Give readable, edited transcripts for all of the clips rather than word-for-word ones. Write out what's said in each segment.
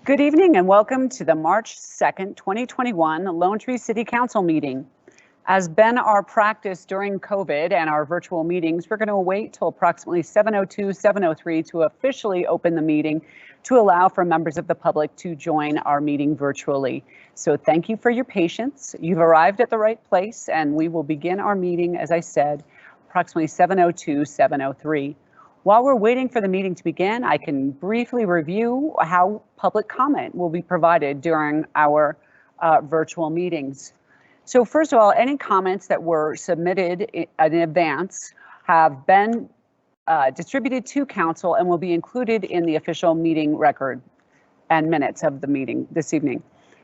Good evening and welcome to the March 2nd, 2021 Lone Tree City Council meeting. As been our practice during COVID and our virtual meetings, we're going to wait till approximately 7:02, 7:03 to officially open the meeting to allow for members of the public to join our meeting virtually. So thank you for your patience. You've arrived at the right place and we will begin our meeting, as I said, approximately 7:02, 7:03. While we're waiting for the meeting to begin, I can briefly review how public comment will be provided during our virtual meetings. So first of all, any comments that were submitted in advance have been distributed to council and will be included in the official meeting record and minutes of the meeting this evening.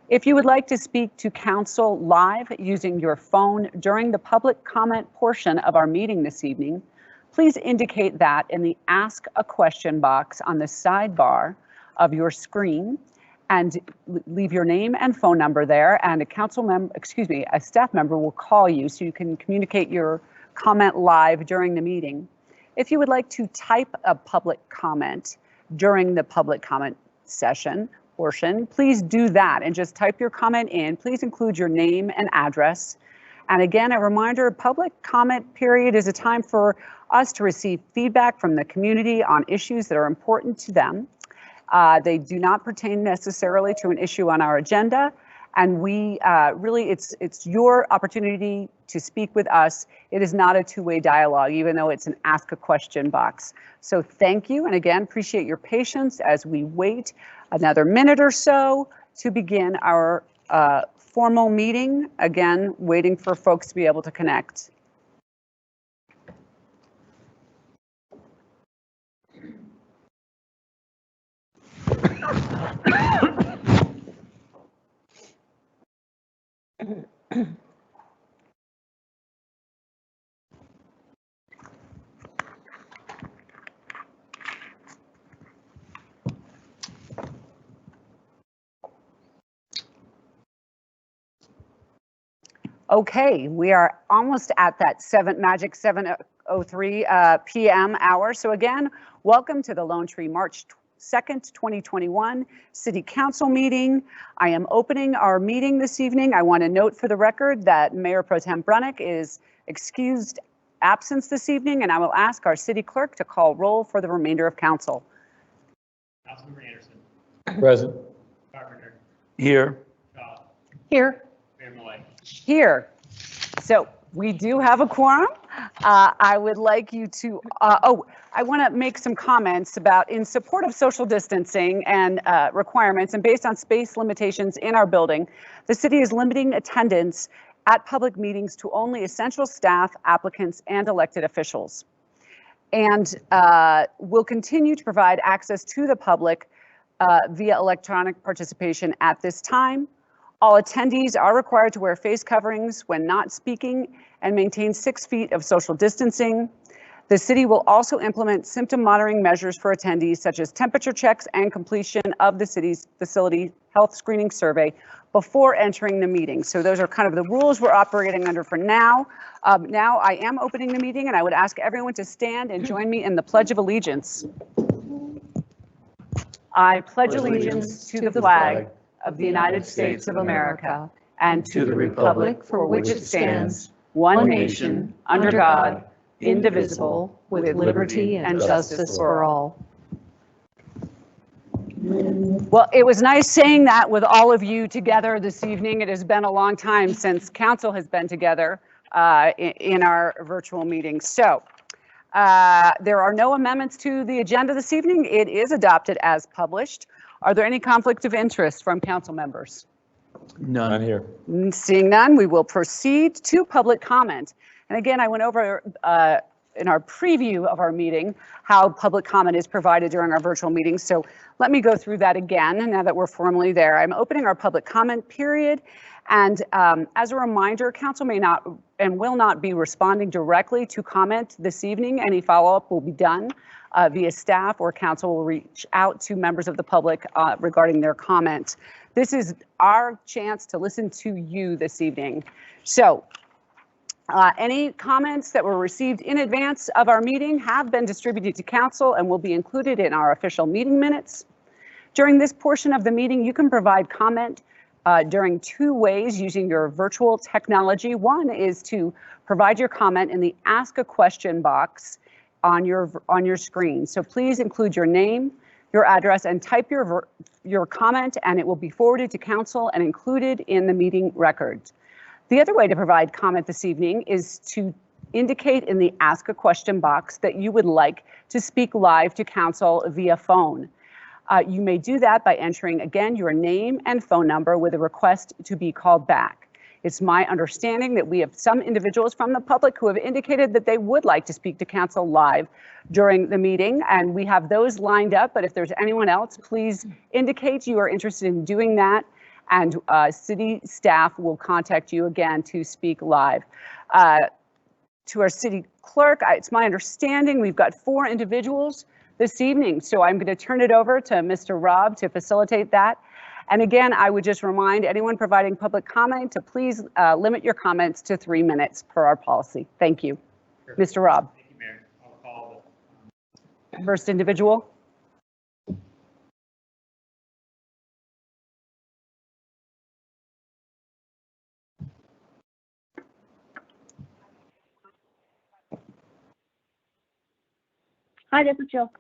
If you would like to speak to council live using your phone during the public comment portion of our meeting this evening, please indicate that in the Ask a Question box on the sidebar of your screen and leave your name and phone number there, and a staff member will call you so you can communicate your comment live during the meeting. If you would like to type a public comment during the public comment session portion, please do that and just type your comment in. Please include your name and address. And again, a reminder, public comment period is a time for us to receive feedback from the community on issues that are important to them. They do not pertain necessarily to an issue on our agenda. And we really, it's your opportunity to speak with us. It is not a two-way dialogue, even though it's an ask a question box. So thank you. And again, appreciate your patience as we wait another minute or so to begin our formal meeting. Again, waiting for folks to be able to connect. Okay, we are almost at that magic 7:03 p.m. hour. So again, welcome to the Lone Tree March 2nd, 2021 City Council meeting. I am opening our meeting this evening. I want to note for the record that Mayor Pro Tem Brunick is excused absence this evening, and I will ask our city clerk to call roll for the remainder of council. Councilmember Anderson. Present. Carpenter. Here. Shaw. Here. Mayor Millay. Here. So we do have a quorum. I would like you to, I want to make some comments about in support of social distancing and requirements, and based on space limitations in our building, the city is limiting attendance at public meetings to only essential staff, applicants, and elected officials. And will continue to provide access to the public via electronic participation at this time. All attendees are required to wear face coverings when not speaking and maintain 6 feet of social distancing. The city will also implement symptom monitoring measures for attendees, such as temperature checks and completion of the city's facility health screening survey before entering the meeting. So those are kind of the rules we're operating under for now. Now I am opening the meeting, and I would ask everyone to stand and join me in the Pledge of Allegiance. I pledge allegiance to the flag of the United States of America and to the republic for which it stands, one nation, under God, indivisible, with liberty and justice for all. Well, it was nice saying that with all of you together this evening. It has been a long time since council has been together in our virtual meetings. So there are no amendments to the agenda this evening. It is adopted as published. Are there any conflicts of interest from council members? None here. Seeing none, we will proceed to public comment. And again, I went over in our preview of our meeting how public comment is provided during our virtual meetings. So let me go through that again now that we're formally there. I'm opening our public comment period. And as a reminder, council may not and will not be responding directly to comment this evening. Any follow-up will be done via staff, or council will reach out to members of the public regarding their comments. This is our chance to listen to you this evening. So any comments that were received in advance of our meeting have been distributed to council and will be included in our official meeting minutes. During this portion of the meeting, you can provide comment during two ways using your virtual technology. One is to provide your comment in the Ask a Question box on your screen. So please include your name, your address, and type your comment, and it will be forwarded to council and included in the meeting records. The other way to provide comment this evening is to indicate in the Ask a Question box that you would like to speak live to council via phone. You may do that by entering, again, your name and phone number with a request to be called back. It's my understanding that we have some individuals from the public who have indicated that they would like to speak to council live during the meeting, and we have those lined up. But if there's anyone else, please indicate you are interested in doing that, and city staff will contact you again to speak live. To our city clerk, it's my understanding we've got 4 individuals this evening, so I'm going to turn it over to Mr. Rob to facilitate that. And again, I would just remind anyone providing public comment to please limit your comments to 3 minutes per our policy. Thank you. Sure. Mr. Rob. Thank you, Mayor. I'll call the First individual. Hi, this is Jill.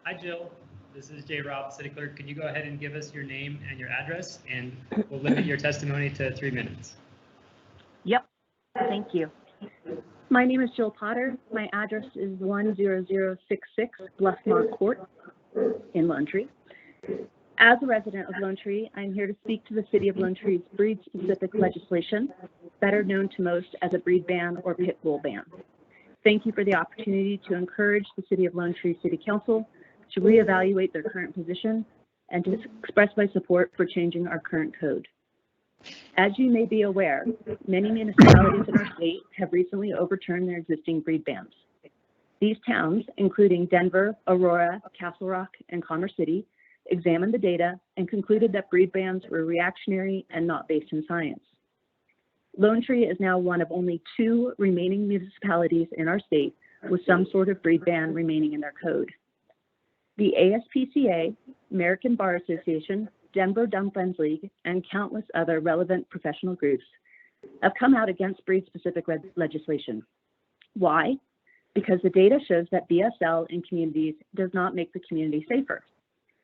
Hi, Jill. This is Jay Robb, City Clerk. Could you go ahead and give us your name and your address, and we'll limit your testimony to 3 minutes. Yep, thank you. My name is Jill Potter. My address is 10066 Bluffmont Court in Lone Tree. As a resident of Lone Tree, I'm here to speak to the City of Lone Tree's breed-specific legislation, better known to most as a breed ban or pit bull ban. Thank you for the opportunity to encourage the City of Lone Tree City Council to reevaluate their current position and to express my support for changing our current code. As you may be aware, many municipalities in our state have recently overturned their existing breed bans. These towns, including Denver, Aurora, Castle Rock, and Commerce City, examined the data and concluded that breed bans were reactionary and not based in science. Lone Tree is now one of only 2 remaining municipalities in our state with some sort of breed ban remaining in their code. The ASPCA, American Bar Association, Denver Dumplings League, and countless other relevant professional groups have come out against breed-specific legislation. Why? Because the data shows that BSL in communities does not make the community safer.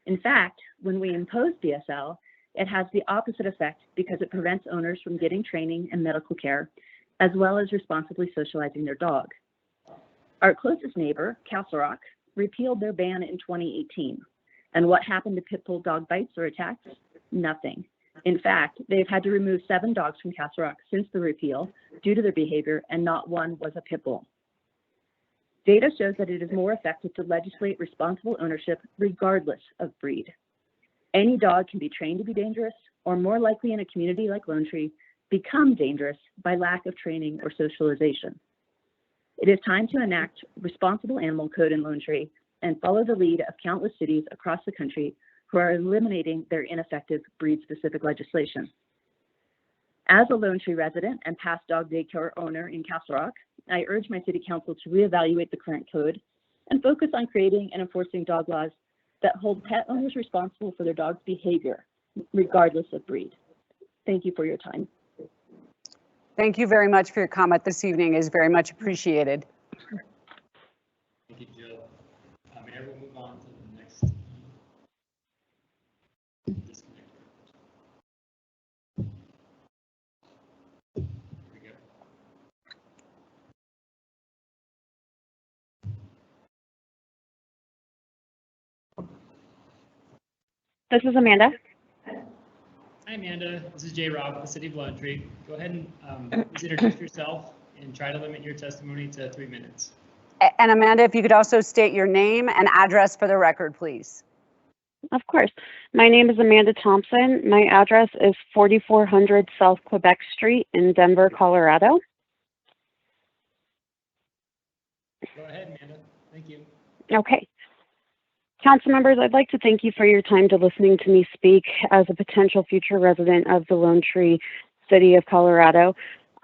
In fact, when we impose BSL, it has the opposite effect because it prevents owners from getting training and medical care, as well as responsibly socializing their dog. Our closest neighbor, Castle Rock, repealed their ban in 2018. And what happened to pit bull dog bites or attacks? Nothing. In fact, they've had to remove 7 dogs from Castle Rock since the repeal due to their behavior, and not one was a pit bull. Data shows that it is more effective to legislate responsible ownership regardless of breed. Any dog can be trained to be dangerous, or more likely in a community like Lone Tree, become dangerous by lack of training or socialization. It is time to enact responsible animal code in Lone Tree and follow the lead of countless cities across the country who are eliminating their ineffective breed-specific legislation. As a Lone Tree resident and past dog daycare owner in Castle Rock, I urge my city council to reevaluate the current code and focus on creating and enforcing dog laws that hold pet owners responsible for their dog's behavior, regardless of breed. Thank you for your time. Thank you very much for your comment this evening. It is very much appreciated. Thank you, Jill. Mayor, we'll move on to the next disconnect. Here we go. This is Amanda. Hi, Amanda. This is Jay Robb, the City of Lone Tree. Go ahead and please introduce yourself and try to limit your testimony to 3 minutes. And Amanda, if you could also state your name and address for the record, please. Of course. My name is Amanda Thompson. My address is 4400 South Quebec Street in Denver, Colorado. Go ahead, Amanda. Thank you. Okay. Council members, I'd like to thank you for your time to listening to me speak as a potential future resident of the Lone Tree City of Colorado.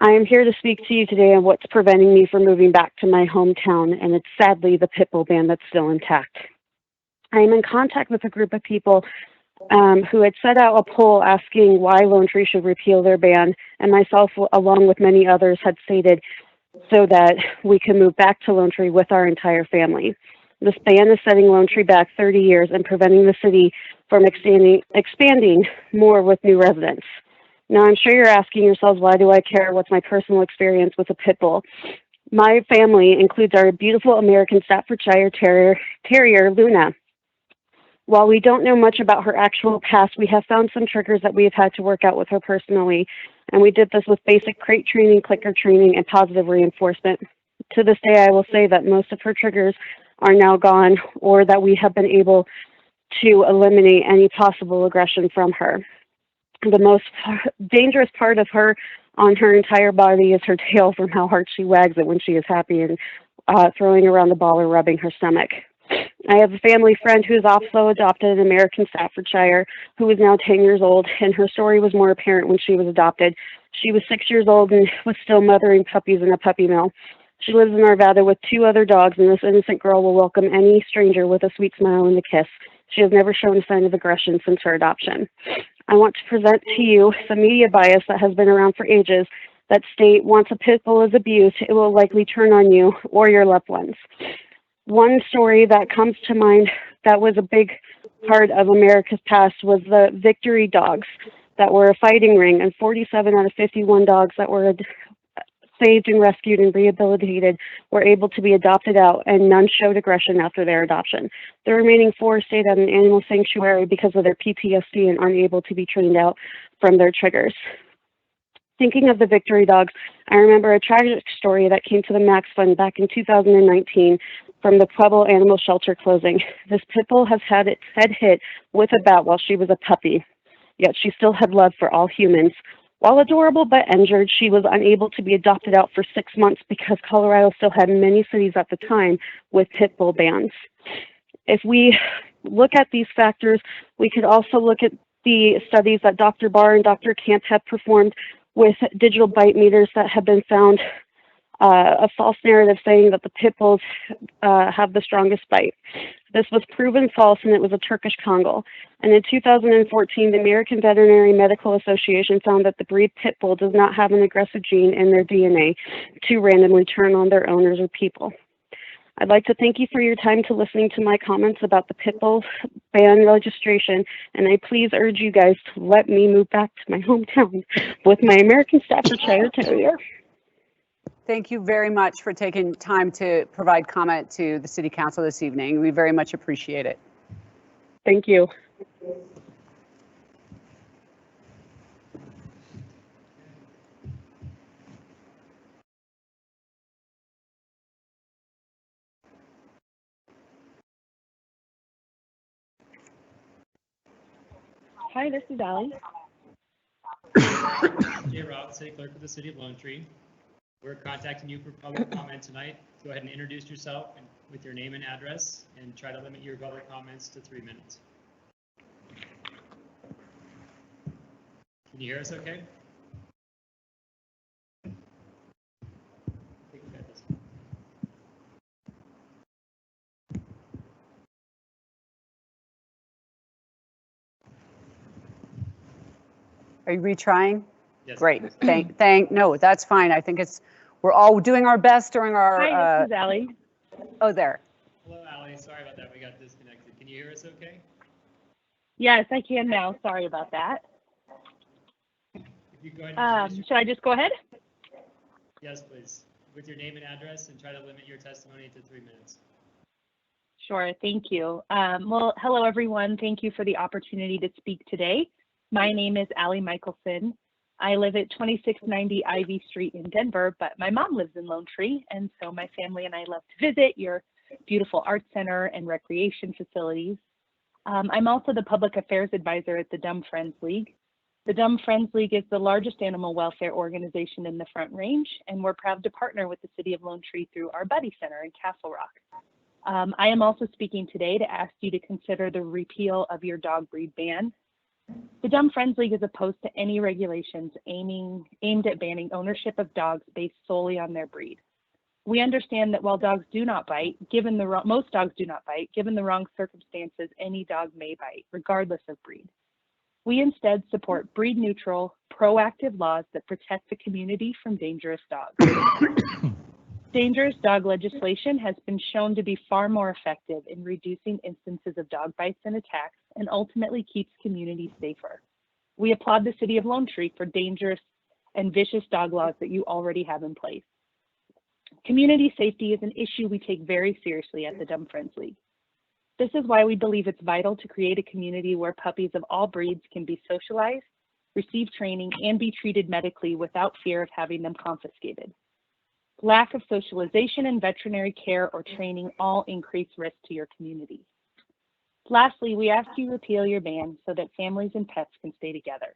I am here to speak to you today on what's preventing me from moving back to my hometown, and it's sadly the pit bull ban that's still intact. I am in contact with a group of people who had set out a poll asking why Lone Tree should repeal their ban, and myself, along with many others, had stated so that we can move back to Lone Tree with our entire family. This ban is setting Lone Tree back 30 years and preventing the city from expanding more with new residents. Now, I'm sure you're asking yourselves, why do I care? What's my personal experience with a pit bull? My family includes our beautiful American Staffordshire Terrier, Luna. While we don't know much about her actual past, we have found some triggers that we have had to work out with her personally, and we did this with basic crate training, clicker training, and positive reinforcement. To this day, I will say that most of her triggers are now gone, or that we have been able to eliminate any possible aggression from her. The most dangerous part of her on her entire body is her tail, from how hard she wags it when she is happy and throwing around the ball or rubbing her stomach. I have a family friend who is also adopted an American Staffordshire who is now 10 years old, and her story was more apparent when she was adopted. She was 6 years old and was still mothering puppies in a puppy mill. She lives in Arvada with 2 other dogs, and this innocent girl will welcome any stranger with a sweet smile and a kiss. She has never shown a sign of aggression since her adoption. I want to present to you some media bias that has been around for ages that state once a pit bull is abused, it will likely turn on you or your loved ones. One story that comes to mind that was a big part of America's past was the victory dogs that were a fighting ring, and 47 out of 51 dogs that were saved and rescued and rehabilitated were able to be adopted out, and none showed aggression after their adoption. The remaining 4 stayed at an animal sanctuary because of their PTSD and unable to be trained out from their triggers. Thinking of the victory dogs, I remember a tragic story that came to the Max Fund back in 2019 from the Pueblo Animal Shelter closing. This pit bull has had its head hit with a bat while she was a puppy, yet she still had love for all humans. While adorable but injured, she was unable to be adopted out for 6 months because Colorado still had many cities at the time with pit bull bans. If we look at these factors, we could also look at the studies that Dr. Barr and Dr. Camp have performed with digital bite meters that have been found a false narrative saying that the pit bulls have the strongest bite. This was proven false, and it was a Turkish Kongol. And in 2014, the American Veterinary Medical Association found that the breed pit bull does not have an aggressive gene in their DNA to randomly turn on their owners or people. I'd like to thank you for your time to listening to my comments about the pit bull ban registration, and I please urge you guys to let me move back to my hometown with my American Staffordshire Terrier. Thank you very much for taking time to provide comment to the City Council this evening. We very much appreciate it. Thank you. Hi, this is Allie. Jay Robb, City Clerk of the City of Lone Tree. We're contacting you for public comment tonight. Go ahead and introduce yourself with your name and address, and try to limit your public comments to 3 minutes. Can you hear us okay? I think we got this. Are you retrying? Yes. Great. No, that's fine. I think we're all doing our best during our. Hi, this is Allie. Oh, there. Hello, Allie. Sorry about that. We got disconnected. Can you hear us okay? Yes, I can now. Sorry about that. If you go ahead and Should I just go ahead? Yes, please. With your name and address, and try to limit your testimony to 3 minutes. Sure, thank you. Well, hello everyone. Thank you for the opportunity to speak today. My name is Allie Michelson. I live at 2690 Ivy Street in Denver, but my mom lives in Lone Tree, and so my family and I love to visit your beautiful art center and recreation facilities. I'm also the public affairs advisor at the Dumb Friends League. The Dumb Friends League is the largest animal welfare organization in the Front Range, and we're proud to partner with the City of Lone Tree through our Buddy Center in Castle Rock. I am also speaking today to ask you to consider the repeal of your dog breed ban. The Dumb Friends League is opposed to any regulations aimed at banning ownership of dogs based solely on their breed. We understand that while dogs do not bite, most dogs do not bite, given the wrong circumstances, any dog may bite, regardless of breed. We instead support breed-neutral, proactive laws that protect the community from dangerous dogs. Dangerous dog legislation has been shown to be far more effective in reducing instances of dog bites and attacks and ultimately keeps communities safer. We applaud the City of Lone Tree for dangerous and vicious dog laws that you already have in place. Community safety is an issue we take very seriously at the Dumb Friends League. This is why we believe it's vital to create a community where puppies of all breeds can be socialized, receive training, and be treated medically without fear of having them confiscated. Lack of socialization and veterinary care or training all increase risk to your community. Lastly, we ask you repeal your ban so that families and pets can stay together.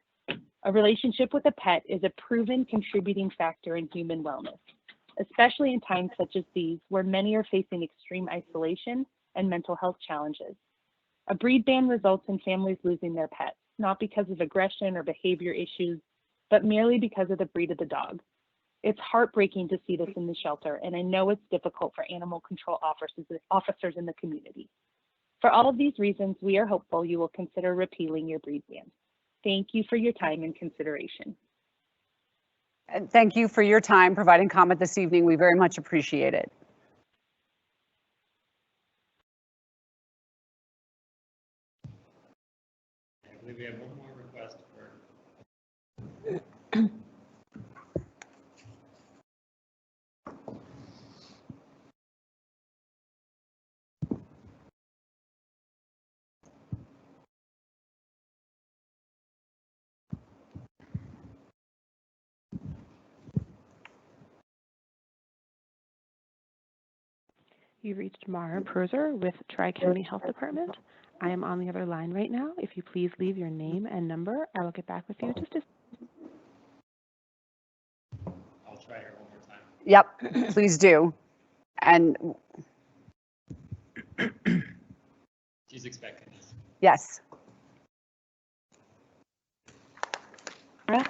A relationship with a pet is a proven contributing factor in human wellness, especially in times such as these where many are facing extreme isolation and mental health challenges. A breed ban results in families losing their pets, not because of aggression or behavior issues, but merely because of the breed of the dog. It's heartbreaking to see this in the shelter, and I know it's difficult for animal control officers in the community. For all of these reasons, we are hopeful you will consider repealing your breed ban. Thank you for your time and consideration. And thank you for your time providing comment this evening. We very much appreciate it. I believe we have one more request for. You reached Mara Perzer with Tri-County Health Department. I am on the other line right now. If you please leave your name and number, I will get back with you just as. I'll try her one more time. Yep, please do. And She's expecting this. yes. Mara?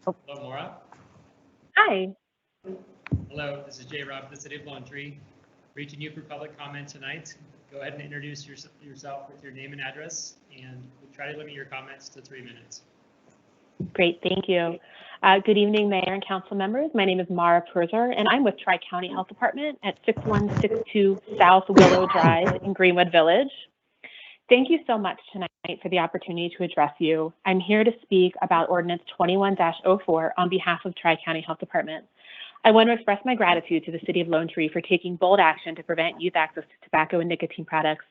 Hello, Maura. Hi. Hello, this is Jay Robb with the City of Lone Tree. Reaching you for public comment tonight. Go ahead and introduce yourself with your name and address, and we'll try to limit your comments to 3 minutes. Great, thank you. Good evening, Mayor and Council members. My name is Mara Perzer, and I'm with Tri-County Health Department at 6162 South Willow Drive in Greenwood Village. Thank you so much tonight for the opportunity to address you. I'm here to speak about Ordinance 21-04 on behalf of Tri-County Health Department. I want to express my gratitude to the City of Lone Tree for taking bold action to prevent youth access to tobacco and nicotine products,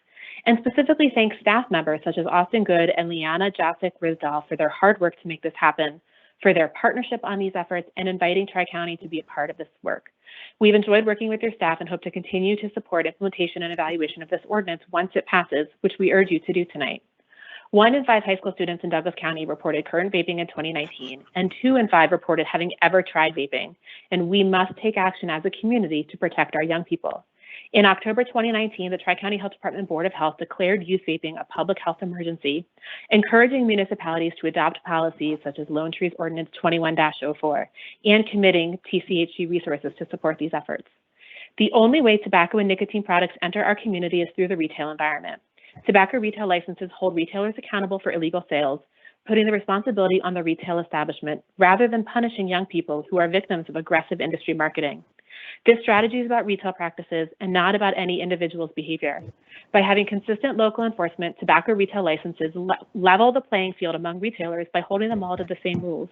and specifically thank staff members such as Austin Good and Liana Jasic Risdal for their hard work to make this happen, for their partnership on these efforts, and inviting Tri-County to be a part of this work. We've enjoyed working with your staff and hope to continue to support implementation and evaluation of this ordinance once it passes, which we urge you to do tonight. 1 in 5 high school students in Douglas County reported current vaping in 2019, and 2 in 5 reported having ever tried vaping. And we must take action as a community to protect our young people. In October 2019, the Tri-County Health Department Board of Health declared youth vaping a public health emergency, encouraging municipalities to adopt policies such as Lone Tree's Ordinance 21-04 and committing TCHC resources to support these efforts. The only way tobacco and nicotine products enter our community is through the retail environment. Tobacco retail licenses hold retailers accountable for illegal sales, putting the responsibility on the retail establishment rather than punishing young people who are victims of aggressive industry marketing. This strategy is about retail practices and not about any individual's behavior. By having consistent local enforcement, tobacco retail licenses level the playing field among retailers by holding them all to the same rules.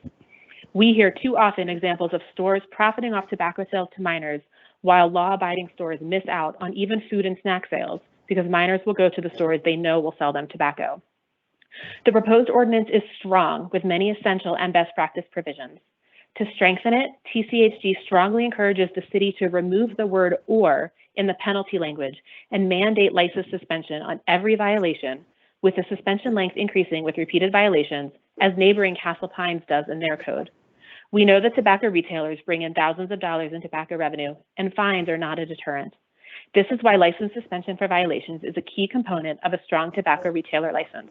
We hear too often examples of stores profiting off tobacco sales to minors, while law-abiding stores miss out on even food and snack sales because minors will go to the stores they know will sell them tobacco. The proposed ordinance is strong with many essential and best practice provisions. To strengthen it, TCHD strongly encourages the city to remove the word "or" in the penalty language and mandate license suspension on every violation, with the suspension length increasing with repeated violations, as neighboring Castle Pines does in their code. We know that tobacco retailers bring in thousands of dollars in tobacco revenue, and fines are not a deterrent. This is why license suspension for violations is a key component of a strong tobacco retailer license.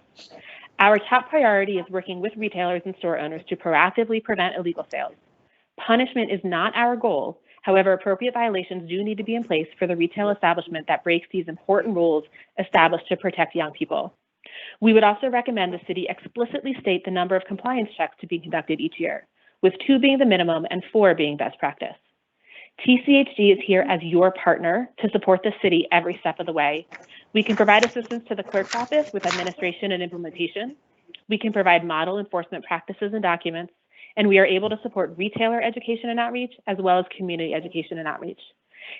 Our top priority is working with retailers and store owners to proactively prevent illegal sales. Punishment is not our goal. However, appropriate violations do need to be in place for the retail establishment that breaks these important rules established to protect young people. We would also recommend the city explicitly state the number of compliance checks to be conducted each year, with 2 being the minimum and 4 being best practice. TCHD is here as your partner to support the city every step of the way. We can provide assistance to the clerk's office with administration and implementation. We can provide model enforcement practices and documents, and we are able to support retailer education and outreach, as well as community education and outreach.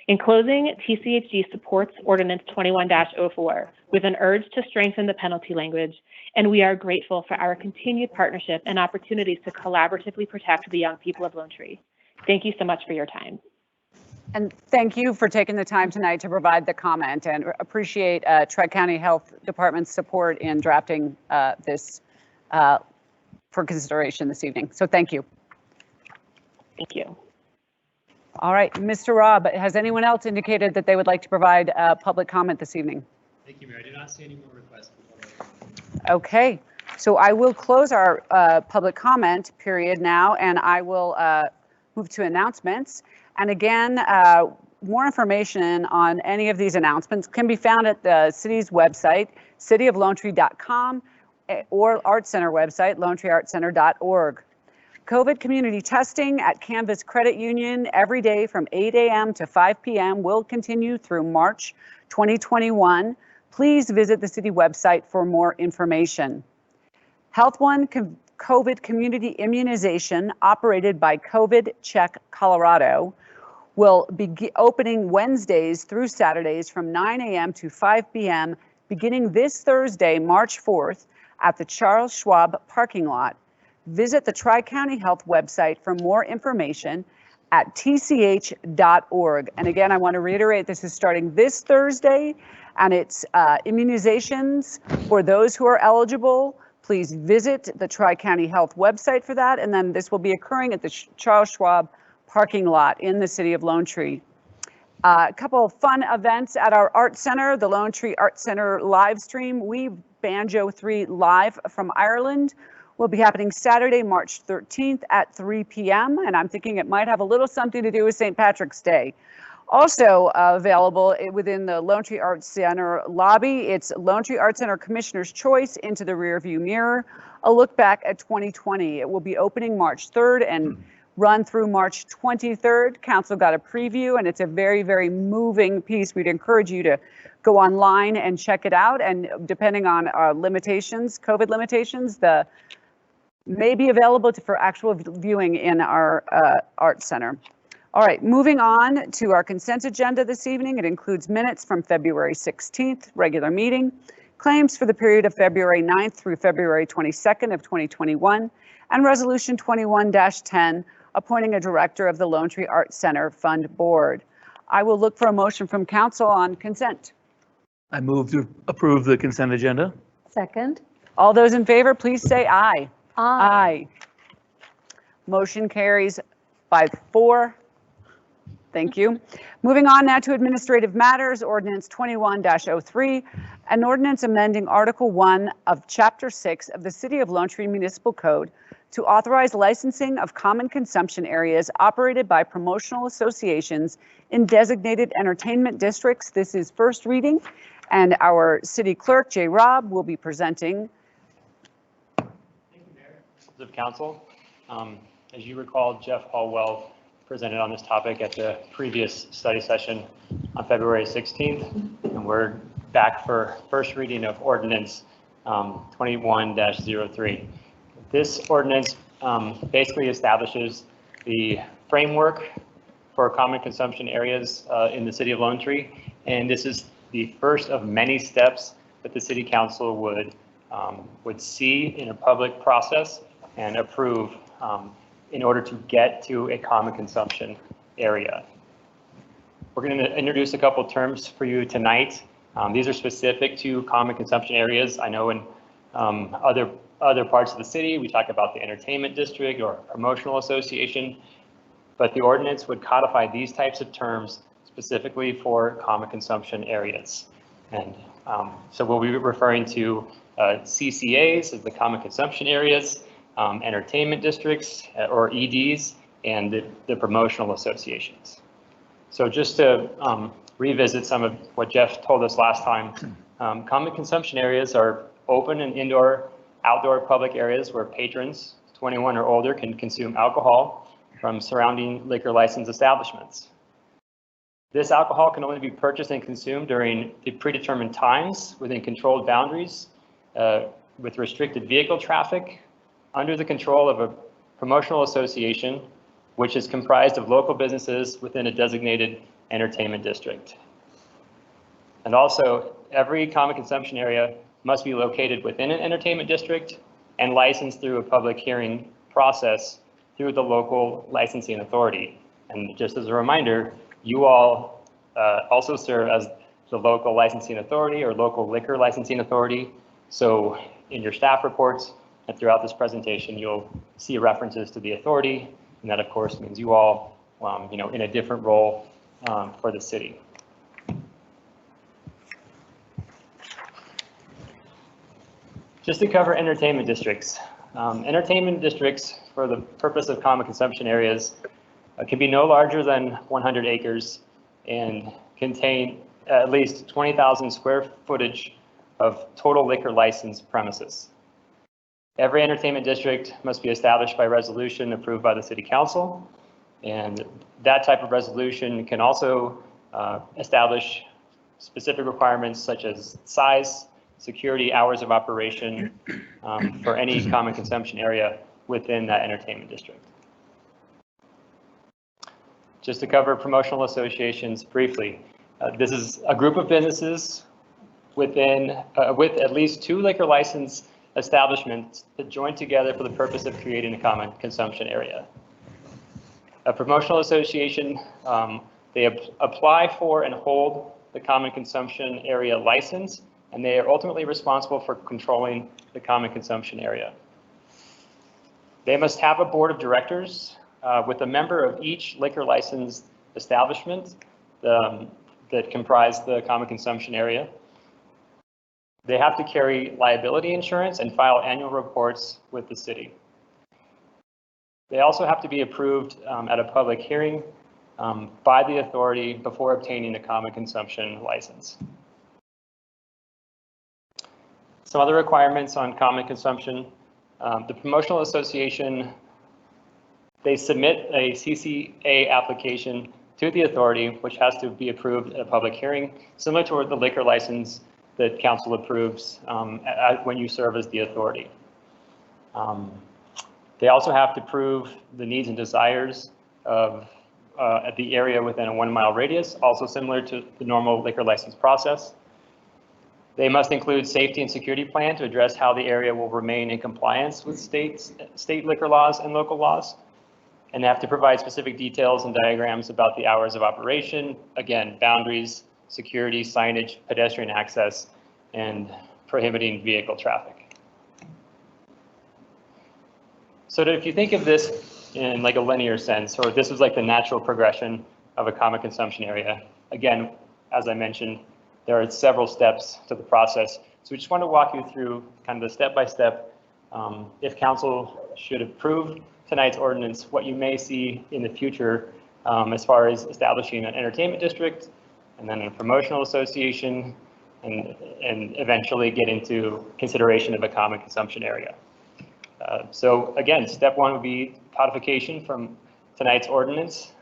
In closing, TCHD supports Ordinance 21-04 with an urge to strengthen the penalty language, and we are grateful for our continued partnership and opportunities to collaboratively protect the young people of Lone Tree. Thank you so much for your time. And thank you for taking the time tonight to provide the comment, and appreciate Tri-County Health Department's support in drafting this for consideration this evening. So thank you. Thank you. All right, Mr. Robb, has anyone else indicated that they would like to provide public comment this evening? Thank you, Mayor. I do not see any more requests for public comment. Okay, so I will close our public comment period now, and I will move to announcements. And again, more information on any of these announcements can be found at the city's website, cityoflonetree.com, or Art Center website, lonetreeartcenter.org. COVID community testing at Canvas Credit Union every day from 8 a.m. to 5 p.m. will continue through March 2021. Please visit the city website for more information. Health One COVID community immunization operated by COVID Check Colorado will be opening Wednesdays through Saturdays from 9 a.m. to 5 p.m. beginning this Thursday, March 4th at the Charles Schwab parking lot. Visit the Tri-County Health website for more information at tch.org. And again, I want to reiterate, this is starting this Thursday, and it's immunizations for those who are eligible. Please visit the Tri-County Health website for that. And then this will be occurring at the Charles Schwab parking lot in the city of Lone Tree. A couple of fun events at our Art Center, the Lone Tree Art Center live stream. We Banjo 3 live from Ireland will be happening Saturday, March 13th at 3 p.m. And I'm thinking it might have a little something to do with St. Patrick's Day. Also available within the Lone Tree Art Center lobby, it's Lone Tree Art Center Commissioner's Choice Into the Rearview Mirror, a look back at 2020. It will be opening March 3rd and run through March 23rd. Council got a preview, and it's a very, very moving piece. We'd encourage you to go online and check it out. And depending on limitations, COVID limitations, the may be available for actual viewing in our Art Center. All right, moving on to our consent agenda this evening. It includes minutes from February 16th, regular meeting, claims for the period of February 9th through February 22nd of 2021, and Resolution 21-10, appointing a director of the Lone Tree Art Center Fund Board. I will look for a motion from council on consent. I move to approve the consent agenda. Second. All those in favor, please say aye. Aye. Motion carries by 4. Thank you. Moving on now to administrative matters, Ordinance 21-03, an ordinance amending Article 1 of Chapter 6 of the City of Lone Tree Municipal Code to authorize licensing of common consumption areas operated by promotional associations in designated entertainment districts. This is first reading, and our city clerk, Jay Robb, will be presenting. Of council. As you recall, Jeff Hallwell presented on this topic at the previous study session on February 16th, and we're back for first reading of Ordinance 21-03. This ordinance basically establishes the framework for common consumption areas in the city of Lone Tree, and this is the first of many steps that the city council would see in a public process and approve in order to get to a common consumption area. We're going to introduce a couple terms for you tonight. These are specific to common consumption areas. I know in other parts of the city, we talk about the entertainment district or promotional association, but the ordinance would codify these types of terms specifically for common consumption areas. And so we'll be referring to CCAs as the common consumption areas, entertainment districts or EDs, and the promotional associations. So just to revisit some of what Jeff told us last time, common consumption areas are open and indoor, outdoor public areas where patrons 21 or older can consume alcohol from surrounding liquor license establishments. This alcohol can only be purchased and consumed during the predetermined times within controlled boundaries with restricted vehicle traffic under the control of a promotional association, which is comprised of local businesses within a designated entertainment district. And also, every common consumption area must be located within an entertainment district and licensed through a public hearing process through the local licensing authority. And just as a reminder, you all also serve as the local licensing authority or local liquor licensing authority. So in your staff reports and throughout this presentation, you'll see references to the authority. And that, of course, means you all, in a different role for the city. Just to cover entertainment districts. Entertainment districts, for the purpose of common consumption areas, can be no larger than 100 acres and contain at least 20,000 square footage of total liquor license premises. Every entertainment district must be established by resolution approved by the City Council, and that type of resolution can also establish specific requirements such as size, security, hours of operation for any common consumption area within that entertainment district. Just to cover promotional associations briefly, this is a group of businesses within with at least 2 liquor license establishments that join together for the purpose of creating a common consumption area. A promotional association, they apply for and hold the common consumption area license, and they are ultimately responsible for controlling the common consumption area. They must have a board of directors with a member of each liquor license establishment that comprise the common consumption area. They have to carry liability insurance and file annual reports with the city. They also have to be approved at a public hearing by the authority before obtaining a common consumption license. Some other requirements on common consumption. The promotional association, they submit a CCA application to the authority, which has to be approved at a public hearing, similar to the liquor license that council approves when you serve as the authority. They also have to prove the needs and desires of the area within a 1-mile radius, also similar to the normal liquor license process. They must include safety and security plan to address how the area will remain in compliance with state liquor laws and local laws. And they have to provide specific details and diagrams about the hours of operation, again, boundaries, security, signage, pedestrian access, and prohibiting vehicle traffic. So if you think of this in like a linear sense, or this was like the natural progression of a common consumption area, again, as I mentioned, there are several steps to the process. So we just want to walk you through kind of the step-by-step. If council should approve tonight's ordinance, what you may see in the future as far as establishing an entertainment district, and then a promotional association, and eventually get into consideration of a common consumption area. So again, step 1 would be codification from tonight's ordinance,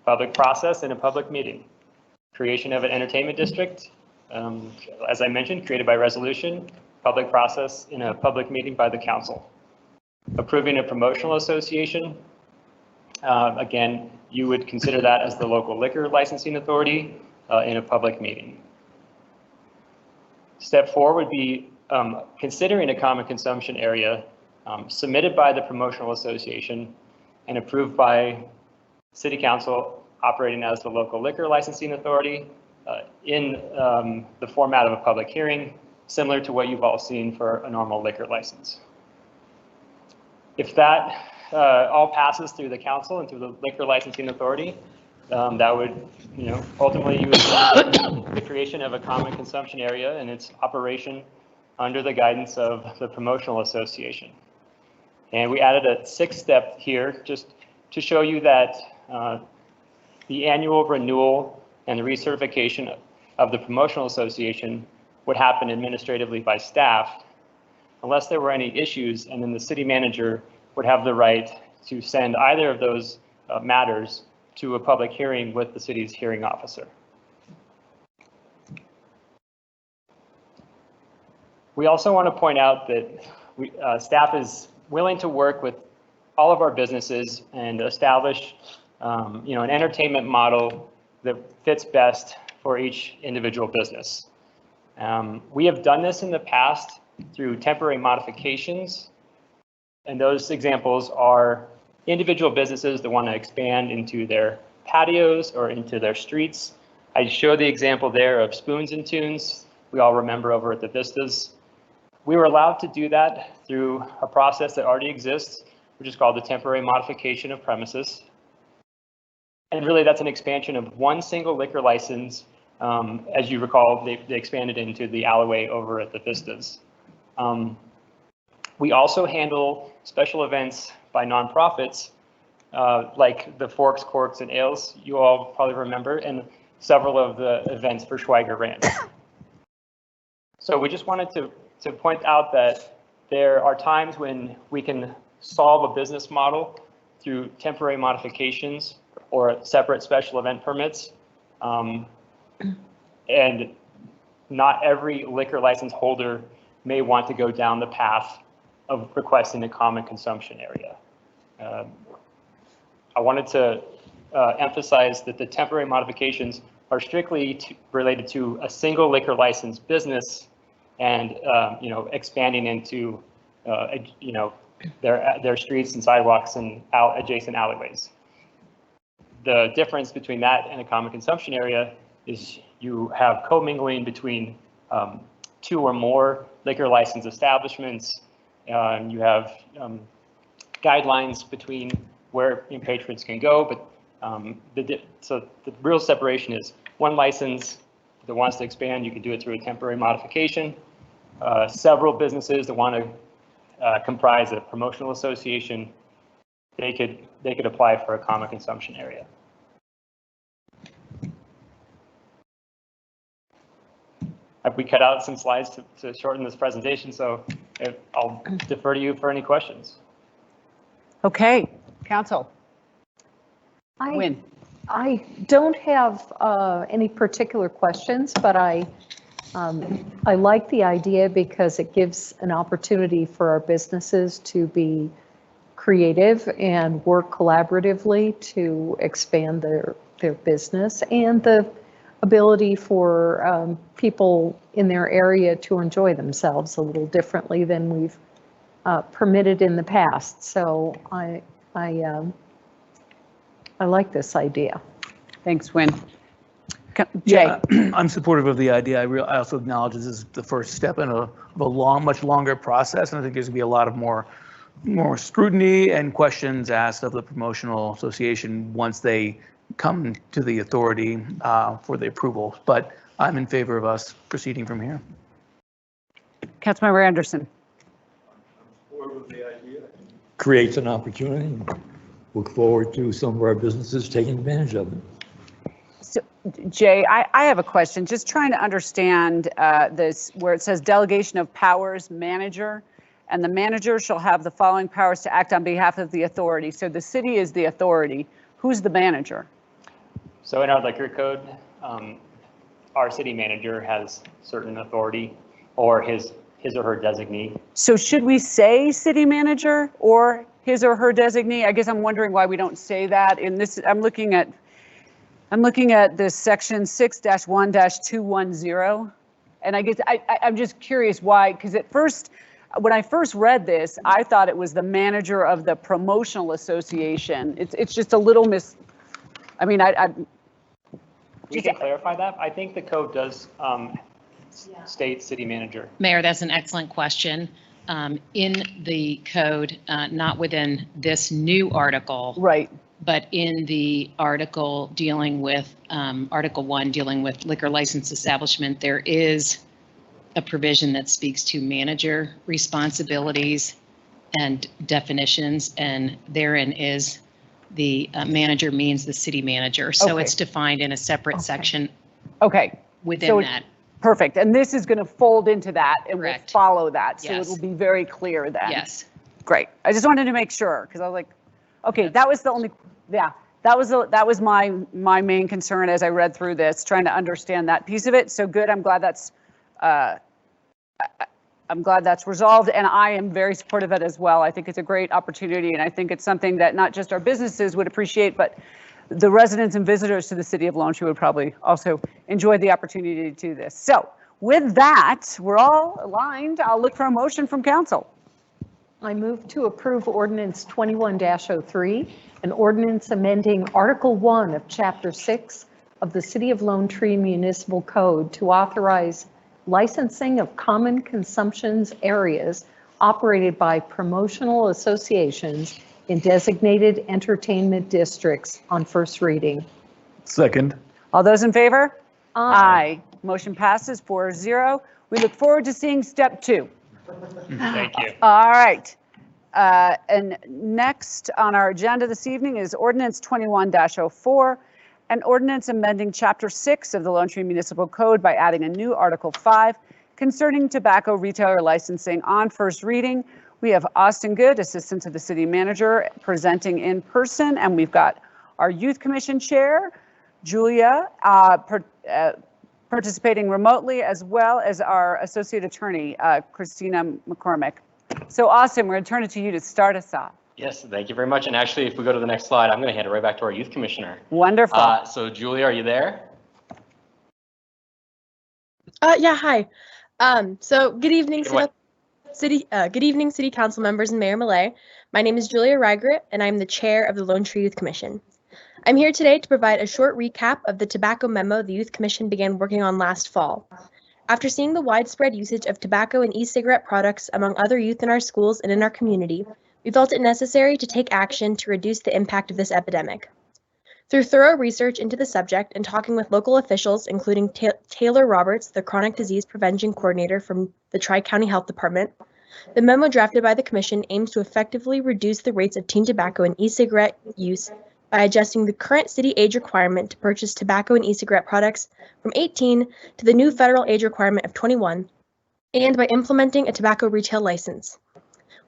public process, and a public meeting. Creation of an entertainment district, as I mentioned, created by resolution, public process in a public meeting by the council. Approving a promotional association, again, you would consider that as the local liquor licensing authority in a public meeting. Step 4 would be considering a common consumption area submitted by the promotional association and approved by City Council operating as the local liquor licensing authority in the format of a public hearing, similar to what you've all seen for a normal liquor license. If that all passes through the council and through the liquor licensing authority, that would, ultimately you would see the creation of a common consumption area and its operation under the guidance of the promotional association. And we added a 6th step here just to show you that the annual renewal and the recertification of the Promotional Association would happen administratively by staff unless there were any issues, and then the city manager would have the right to send either of those matters to a public hearing with the city's hearing officer. We also want to point out that staff is willing to work with all of our businesses and establish an entertainment model that fits best for each individual business. We have done this in the past through temporary modifications, and those examples are individual businesses that want to expand into their patios or into their streets. I showed the example there of Spoons and Tunes. We all remember over at the Vistas. We were allowed to do that through a process that already exists, which is called the temporary modification of premises. And really that's an expansion of one single liquor license. As you recall, they expanded into the alleyway over at the Vistas. We also handle special events by nonprofits, like the Forks, Corks, and Ales, you all probably remember, and several of the events for Schweiger Ranch. So we just wanted to point out that there are times when we can solve a business model through temporary modifications or separate special event permits. And not every liquor license holder may want to go down the path of requesting a common consumption area. I wanted to emphasize that the temporary modifications are strictly related to a single liquor license business and expanding into their streets and sidewalks and adjacent alleyways. The difference between that and a common consumption area is you have commingling between two or more liquor license establishments. You have guidelines between where patrons can go, but so the real separation is one license that wants to expand, you can do it through a temporary modification. Several businesses that want to comprise a promotional association, they could apply for a common consumption area. We cut out some slides to shorten this presentation, so I'll defer to you for any questions. Okay, Council. Wynn. I don't have any particular questions, but I like the idea because it gives an opportunity for our businesses to be creative and work collaboratively to expand their business, and the ability for people in their area to enjoy themselves a little differently than we've permitted in the past. So I like this idea. Thanks, Wynn. Jay. Yeah, I'm supportive of the idea. I also acknowledge this is the first step in a much longer process, and I think there's gonna be a lot of more scrutiny and questions asked of the Promotional Association once they come to the authority for the approval. But I'm in favor of us proceeding from here. Councilmember Anderson. I'm supportive of the idea. Creates an opportunity. And look forward to some of our businesses taking advantage of it. So, Jay, I have a question. Just trying to understand this, where it says delegation of powers manager, and the manager shall have the following powers to act on behalf of the authority. So the city is the authority. Who's the manager? So in our liquor code, our city manager has certain authority, or his or her designee. So should we say city manager or his or her designee? I guess I'm wondering why we don't say that in this. I'm looking at this section 6-1-210, and I guess I'm just curious why, because at first, when I first read this, I thought it was the manager of the Promotional Association. It's just a little we can clarify that. I think the code does state city manager. Mayor, that's an excellent question. In the code, not within this new article, right, but in the article dealing with Article 1 dealing with liquor license establishment, there is a provision that speaks to manager responsibilities and definitions, and therein is the manager means the city manager. So Okay. it's defined in a separate section Okay, within So that. perfect. And this is going to fold into that and we'll Correct. follow that. So Yes. it'll be very clear then. Yes. Great. I just wanted to make sure because I was like, okay, that was the only, yeah, that was my main concern as I read through this, trying to understand that piece of it. So good. I'm glad that's resolved, and I am very supportive of it as well. I think it's a great opportunity, and I think it's something that not just our businesses would appreciate, but the residents and visitors to the city of Lone Tree would probably also enjoy the opportunity to do this. So with that, we're all aligned. I'll look for a motion from council. I move to approve Ordinance 21-03, an ordinance amending Article 1 of Chapter 6 of the City of Lone Tree Municipal Code to authorize licensing of common consumptions areas operated by promotional associations in designated entertainment districts on first reading. Second. All those in favor? Aye. Motion passes 4-0. We look forward to seeing step 2. Thank you. All right. And next on our agenda this evening is Ordinance 21-04, an ordinance amending Chapter 6 of the Lone Tree Municipal Code by adding a new Article 5 concerning tobacco retailer licensing on first reading. We have Austin Good, Assistant to the City Manager, presenting in person, and we've got our Youth Commission Chair, Julia, participating remotely, as well as our Associate Attorney, Christina McCormick. So Austin, we're going to turn it to you to start us off. Yes, thank you very much. And actually, if we go to the next slide, I'm going to hand it right back to our Youth Commissioner. Wonderful. So Julia, are you there? Yeah, hi. So good evening, City Council members and Mayor Millay. My name is Julia Reigert, and I'm the chair of the Lone Tree Youth Commission. I'm here today to provide a short recap of the tobacco memo the Youth Commission began working on last fall. After seeing the widespread usage of tobacco and e-cigarette products among other youth in our schools and in our community, we felt it necessary to take action to reduce the impact of this epidemic. Through thorough research into the subject and talking with local officials, including Taylor Roberts, the Chronic Disease Prevention Coordinator from the Tri-County Health Department, the memo drafted by the Commission aims to effectively reduce the rates of teen tobacco and e-cigarette use by adjusting the current city age requirement to purchase tobacco and e-cigarette products from 18 to the new federal age requirement of 21, and by implementing a tobacco retail license.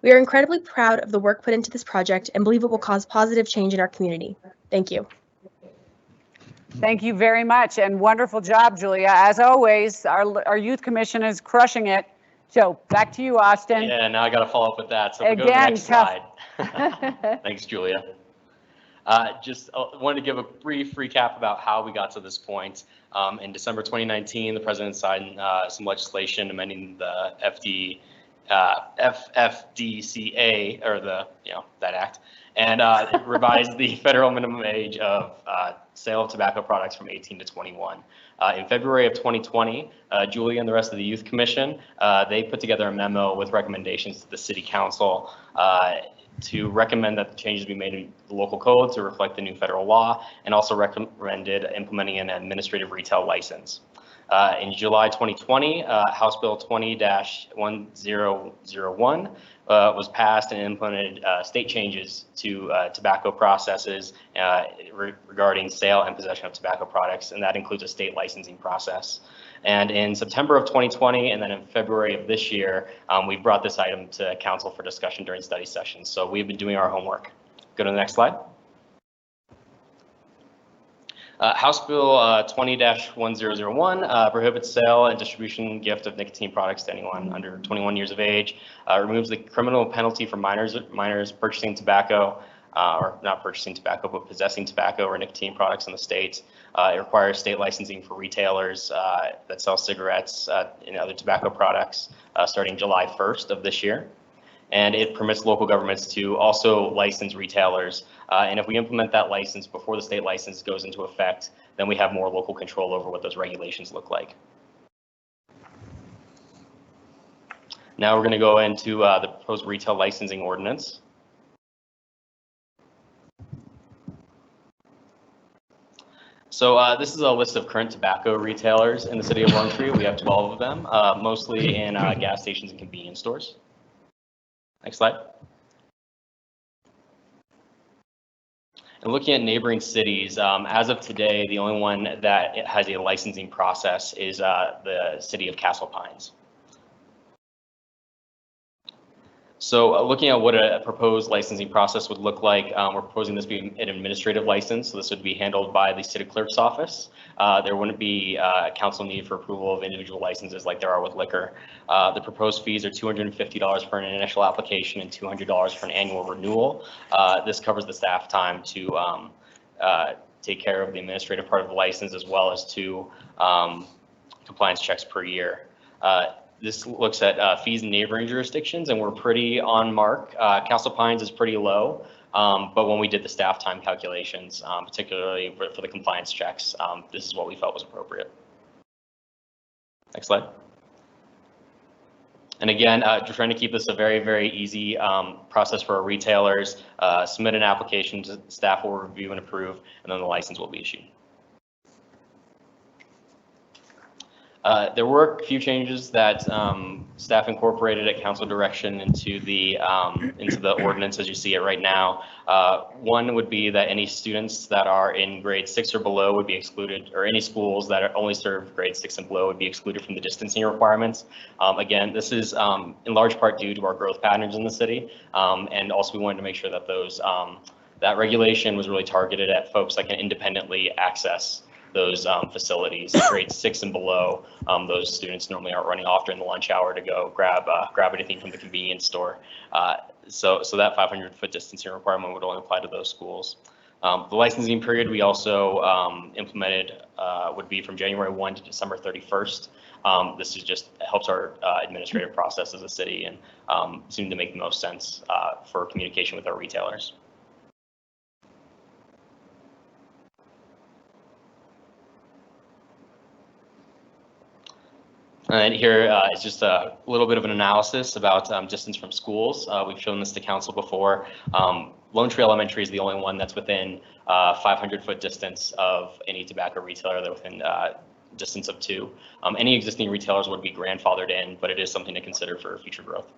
We are incredibly proud of the work put into this project and believe it will cause positive change in our community. Thank you. Thank you very much, and wonderful job, Julia. As always, our Youth Commission is crushing it. So back to you, Austin. Yeah, now I got to follow up with that. So we'll go to the next slide. Thanks, Julia. Just wanted to give a brief recap about how we got to this point. In December 2019, the president signed some legislation amending the FFDCA, or that act, and revised the federal minimum age of sale of tobacco products from 18 to 21. In February of 2020, Julia and the rest of the Youth Commission, they put together a memo with recommendations to the City Council to recommend that the changes be made in the local code to reflect the new federal law, and also recommended implementing an administrative retail license. In July 2020, House Bill 20-1001 was passed and implemented state changes to tobacco processes regarding sale and possession of tobacco products, and that includes a state licensing process. And in September of 2020, and then in February of this year, we brought this item to council for discussion during study sessions. So we've been doing our homework. Go to the next slide. House Bill 20-1001 prohibits sale and distribution gift of nicotine products to anyone under 21 years of age, removes the criminal penalty for minors purchasing tobacco, or not purchasing tobacco, but possessing tobacco or nicotine products in the state. It requires state licensing for retailers that sell cigarettes and other tobacco products starting July 1st of this year. And it permits local governments to also license retailers. And if we implement that license before the state license goes into effect, then we have more local control over what those regulations look like. Now we're going to go into the proposed retail licensing ordinance. So this is a list of current tobacco retailers in the city of Lone Tree. We have 12 of them, mostly in gas stations and convenience stores. Next slide. And looking at neighboring cities, as of today, the only one that has a licensing process is the city of Castle Pines. So looking at what a proposed licensing process would look like, we're proposing this be an administrative license. So this would be handled by the city clerk's office. There wouldn't be council need for approval of individual licenses like there are with liquor. The proposed fees are $250 for an initial application and $200 for an annual renewal. This covers the staff time to take care of the administrative part of the license as well as 2 compliance checks per year. This looks at fees in neighboring jurisdictions, and we're pretty on mark. Castle Pines is pretty low, but when we did the staff time calculations, particularly for the compliance checks, this is what we felt was appropriate. Next slide. And again, just trying to keep this a very, very easy process for our retailers. Submit an application, staff will review and approve, and then the license will be issued. There were a few changes that staff incorporated at council direction into the ordinance as you see it right now. One would be that any students that are in grade 6 or below would be excluded, or any schools that only serve grade 6 and below would be excluded from the distancing requirements. Again, this is in large part due to our growth patterns in the city, and also we wanted to make sure that those that regulation was really targeted at folks that can independently access those facilities. Grade 6 and below, those students normally aren't running off during the lunch hour to go grab anything from the convenience store. So that 500-foot distancing requirement would only apply to those schools. The licensing period we also implemented would be from January 1 to December 31st. This is just helps our administrative process as a city and seemed to make the most sense for communication with our retailers. And here is just a little bit of an analysis about distance from schools. We've shown this to council before. Lone Tree Elementary is the only one that's within 500-foot distance of any tobacco retailer. They're within distance of 2. Any existing retailers would be grandfathered in, but it is something to consider for future growth.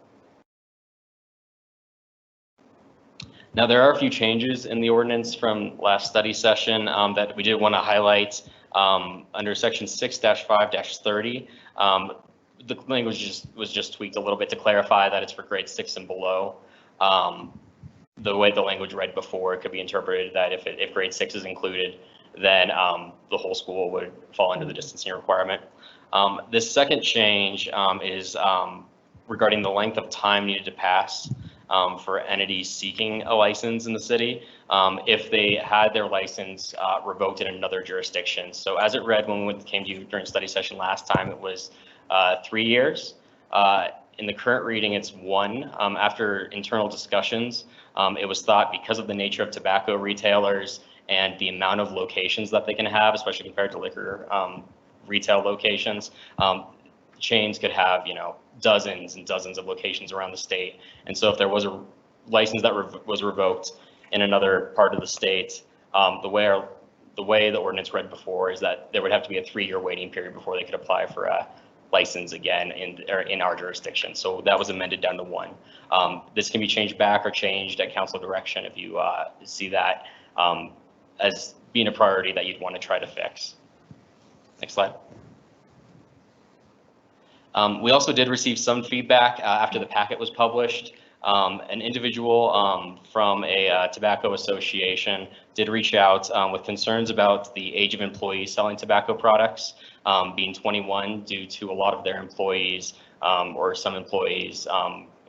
Now, there are a few changes in the ordinance from last study session that we did want to highlight. Under section 6-5-30, the language was just tweaked a little bit to clarify that it's for grade 6 and below. The way the language read before, it could be interpreted that if grade 6 is included, then the whole school would fall under the distancing requirement. This second change is regarding the length of time needed to pass for entities seeking a license in the city if they had their license revoked in another jurisdiction. So as it read when we came to you during study session last time, it was 3 years. In the current reading, it's 1. After internal discussions, it was thought because of the nature of tobacco retailers and the amount of locations that they can have, especially compared to liquor retail locations, chains could have, dozens and dozens of locations around the state. And so if there was a license that was revoked in another part of the state, the way the ordinance read before is that there would have to be a 3-year waiting period before they could apply for a license again in our jurisdiction. So that was amended down to 1. This can be changed back or changed at council direction if you see that as being a priority that you'd want to try to fix. Next slide. We also did receive some feedback after the packet was published. An individual from a tobacco association did reach out with concerns about the age of employees selling tobacco products being 21 due to a lot of their employees or some employees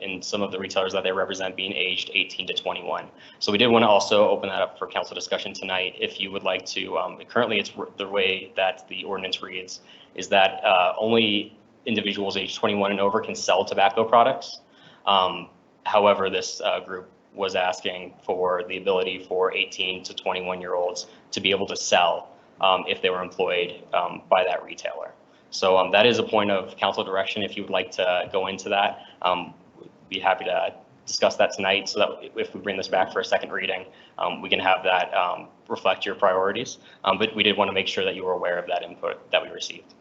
in some of the retailers that they represent being aged 18 to 21. So we did want to also open that up for council discussion tonight. If you would like to, currently it's the way that the ordinance reads is that only individuals aged 21 and over can sell tobacco products. However, this group was asking for the ability for 18 to 21-year-olds to be able to sell if they were employed by that retailer. So that is a point of council direction. If you would like to go into that, we'd be happy to discuss that tonight so that if we bring this back for a second reading, we can have that reflect your priorities. But we did want to make sure that you were aware of that input that we received.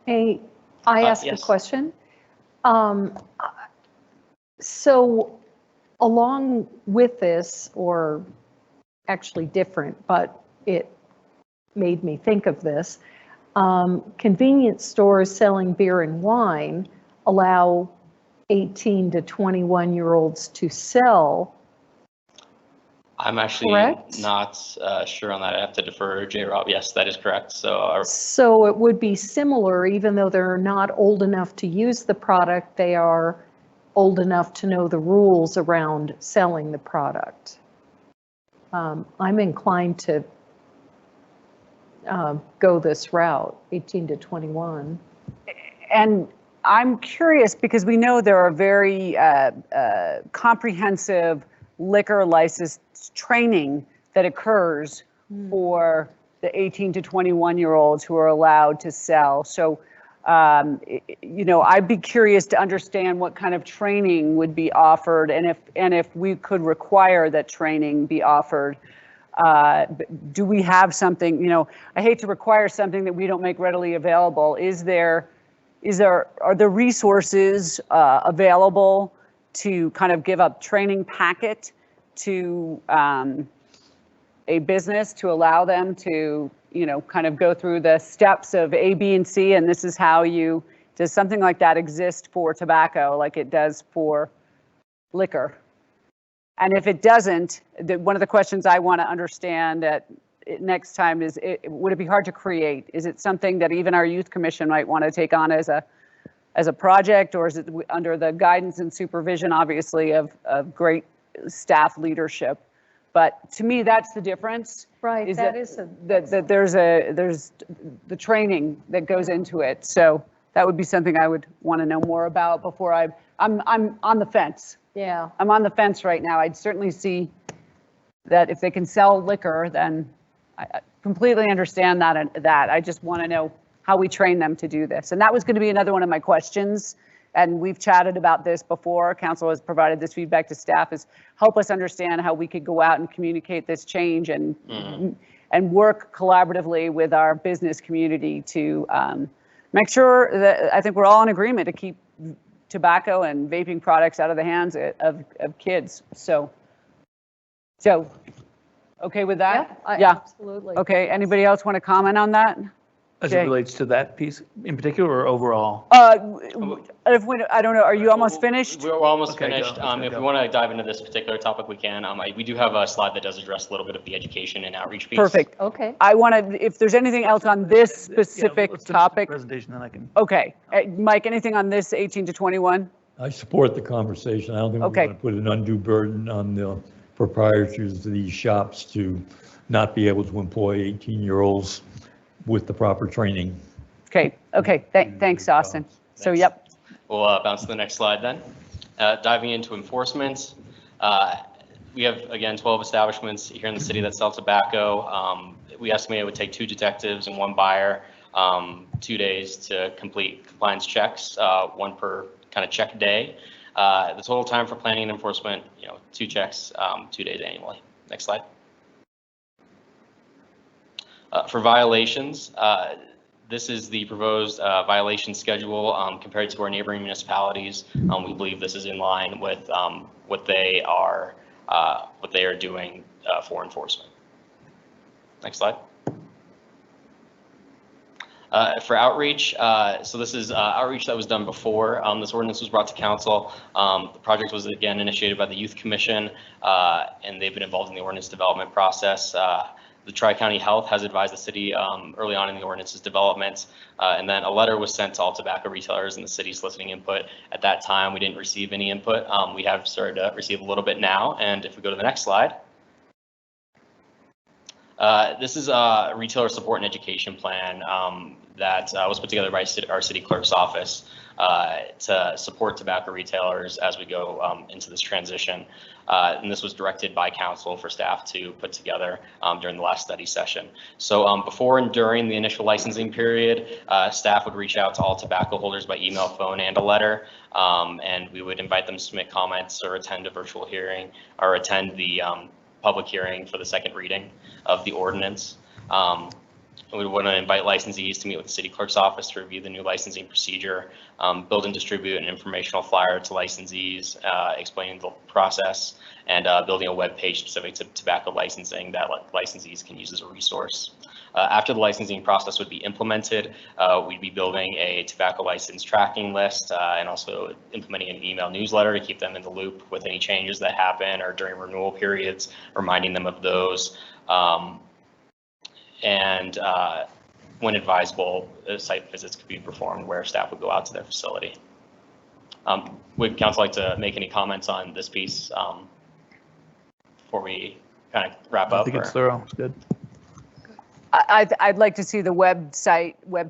Hey, I asked yes. a question. So along with this, or actually different, but it made me think of this, convenience stores selling beer and wine allow 18 to 21-year-olds to sell. I'm actually Correct? not sure on that. I have to defer to J. Rob. Yes, that is correct. So So it would be similar, even though they're not old enough to use the product, they are old enough to know the rules around selling the product. I'm inclined to go this route, 18 to 21. And I'm curious because we know there are very comprehensive liquor license training that occurs for the 18 to 21-year-olds who are allowed to sell. So, you know, I'd be curious to understand what kind of training would be offered, and if we could require that training be offered. Do we have something? You know, I hate to require something that we don't make readily available. Are there resources available to kind of give a training packet to a business to allow them to, you know, kind of go through the steps of A, B, and C, and this is how you, does something like that exist for tobacco like it does for liquor? And if it doesn't, one of the questions I want to understand next time is, would it be hard to create? Is it something that even our youth commission might want to take on as a project, or is it under the guidance and supervision, obviously, of great staff leadership? But to me, that's the difference. Right, Is that that, is a. that there's the training that goes into it. So that would be something I would want to know more about before I'm on the fence. Yeah. I'm on the fence right now. I'd certainly see that if they can sell liquor, then I completely understand that. I just want to know how we train them to do this. And that was going to be another one of my questions. And we've chatted about this before. Council has provided this feedback to staff, is help us understand how we could go out and communicate this change and work collaboratively with our business community to make sure that, I think we're all in agreement to keep tobacco and vaping products out of the hands of kids. So okay with that? Yeah, absolutely. Okay, anybody else want to comment on that? As it relates to that piece in particular or overall? I don't know, are you almost finished? We're almost Okay, finished. If we want to dive into this particular topic, we can. We do have a slide that does address a little bit of the education and outreach piece. Perfect. Okay. I want to, if there's anything else on this specific Let's finish the topic. presentation, then I can. Okay, Mike, anything on this 18 to 21? I support the conversation. I don't think we Okay. want to put an undue burden on the proprietors of these shops to not be able to employ 18-year-olds with the proper training. Okay, thanks, Austin. So, yep. We'll bounce to the next slide then. Diving into enforcement, we have, again, 12 establishments here in the city that sell tobacco. We estimate it would take 2 detectives and 1 buyer 2 days to complete compliance checks, 1 per kind of check day. The total time for planning and enforcement, 2 checks, 2 days annually. Next slide. For violations, this is the proposed violation schedule compared to our neighboring municipalities. We believe this is in line with what they are doing for enforcement. Next slide. For outreach, so this is outreach that was done before this ordinance was brought to council. The project was again initiated by the Youth Commission, and they've been involved in the ordinance development process. The Tri-County Health has advised the city early on in the ordinance's development, and then a letter was sent to all tobacco retailers in the city soliciting input. At that time, we didn't receive any input. We have started to receive a little bit now, and if we go to the next slide. This is a retailer support and education plan that was put together by our city clerk's office to support tobacco retailers as we go into this transition. And this was directed by council for staff to put together during the last study session. So before and during the initial licensing period, staff would reach out to all tobacco holders by email, phone, and a letter. And we would invite them to submit comments or attend a virtual hearing or attend the public hearing for the second reading of the ordinance. We want to invite licensees to meet with the city clerk's office to review the new licensing procedure, build and distribute an informational flyer to licensees explaining the process, and building a web page specific to tobacco licensing that licensees can use as a resource. After the licensing process would be implemented, we'd be building a tobacco license tracking list and also implementing an email newsletter to keep them in the loop with any changes that happen or during renewal periods, reminding them of those. And when advisable, site visits could be performed where staff would go out to their facility. Would council like to make any comments on this piece before we kind of wrap up? I think it's thorough. It's good. I'd like to see the web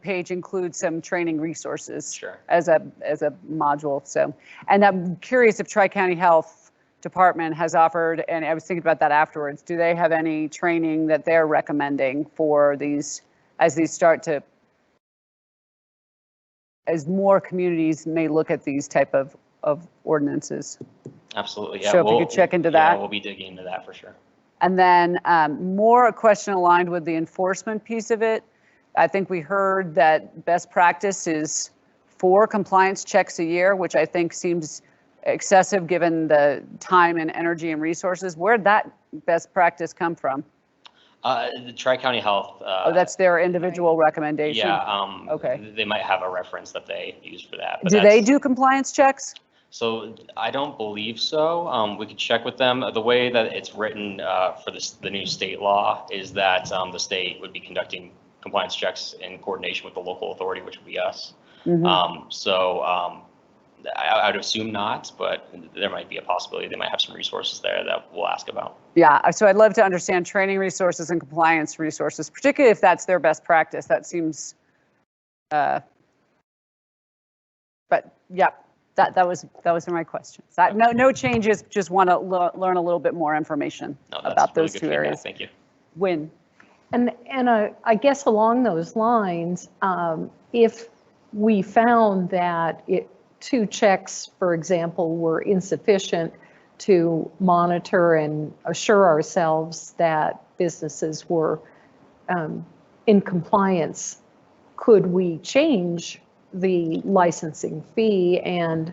page include some training resources as a module. So, and I'm curious if Tri-County Health Department has offered, and I was thinking about that afterwards, do they have any training that they're recommending for these, as these start to, as more communities may look at these type of ordinances? Absolutely, yeah. So if you could check into that. Yeah, we'll be digging into that for sure. And then more a question aligned with the enforcement piece of it. I think we heard that best practice is 4 compliance checks a year, which I think seems excessive given the time and energy and resources. Where'd that best practice come from? The Tri-County Health. Oh, that's their individual recommendation? Yeah, okay. They might have a reference that they use for that. But do they do compliance checks? So I don't believe so. We could check with them. The way that it's written for the new state law is that the state would be conducting compliance checks in coordination with the local authority, which would be us. Mm-hmm. I would assume not, but there might be a possibility. They might have some resources there that we'll ask about. Yeah, so I'd love to understand training resources and compliance resources, particularly if that's their best practice. That seems, but yeah. That was my question. No changes, just want to learn a little bit more information about those two areas. Thank you. Win. And I guess along those lines, if we found that 2 checks, for example, were insufficient to monitor and assure ourselves that businesses were in compliance, could we change the licensing fee and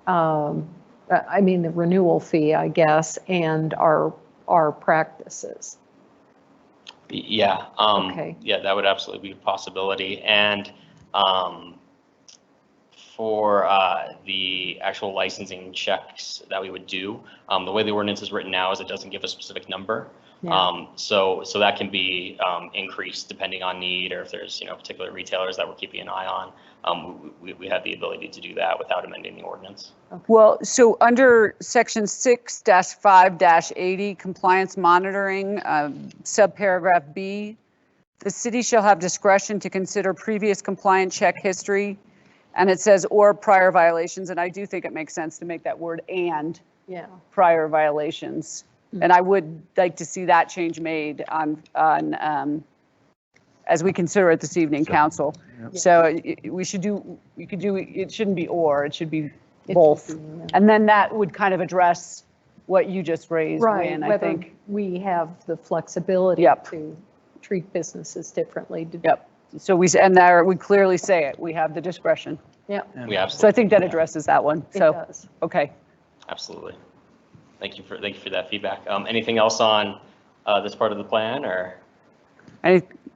I mean the renewal fee, I guess, and our practices? Yeah. Okay. Yeah, that would absolutely be a possibility. And for the actual licensing checks that we would do, the way the ordinance is written now is it doesn't give a specific number. Yeah. So that can be increased depending on need, or if there's particular retailers that we're keeping an eye on. We have the ability to do that without amending the ordinance. Okay. Well, so under section 6-5-80 compliance monitoring, subparagraph B, the city shall have discretion to consider previous compliance check history, and it says or prior violations, and I do think it makes sense to make that word and prior violations. And I would like to see that change made on as we consider it this evening, council. Yep. So we could do, it shouldn't be or, it should be both. And then that would kind of address what you just raised, right, Wynn, whether I think. We have the flexibility to treat businesses differently. Yep. So we clearly say it, we have the discretion. Yep. We absolutely. So I think that addresses that one. So, it does. Okay. Absolutely. Thank you for that feedback. Anything else on this part of the plan, or?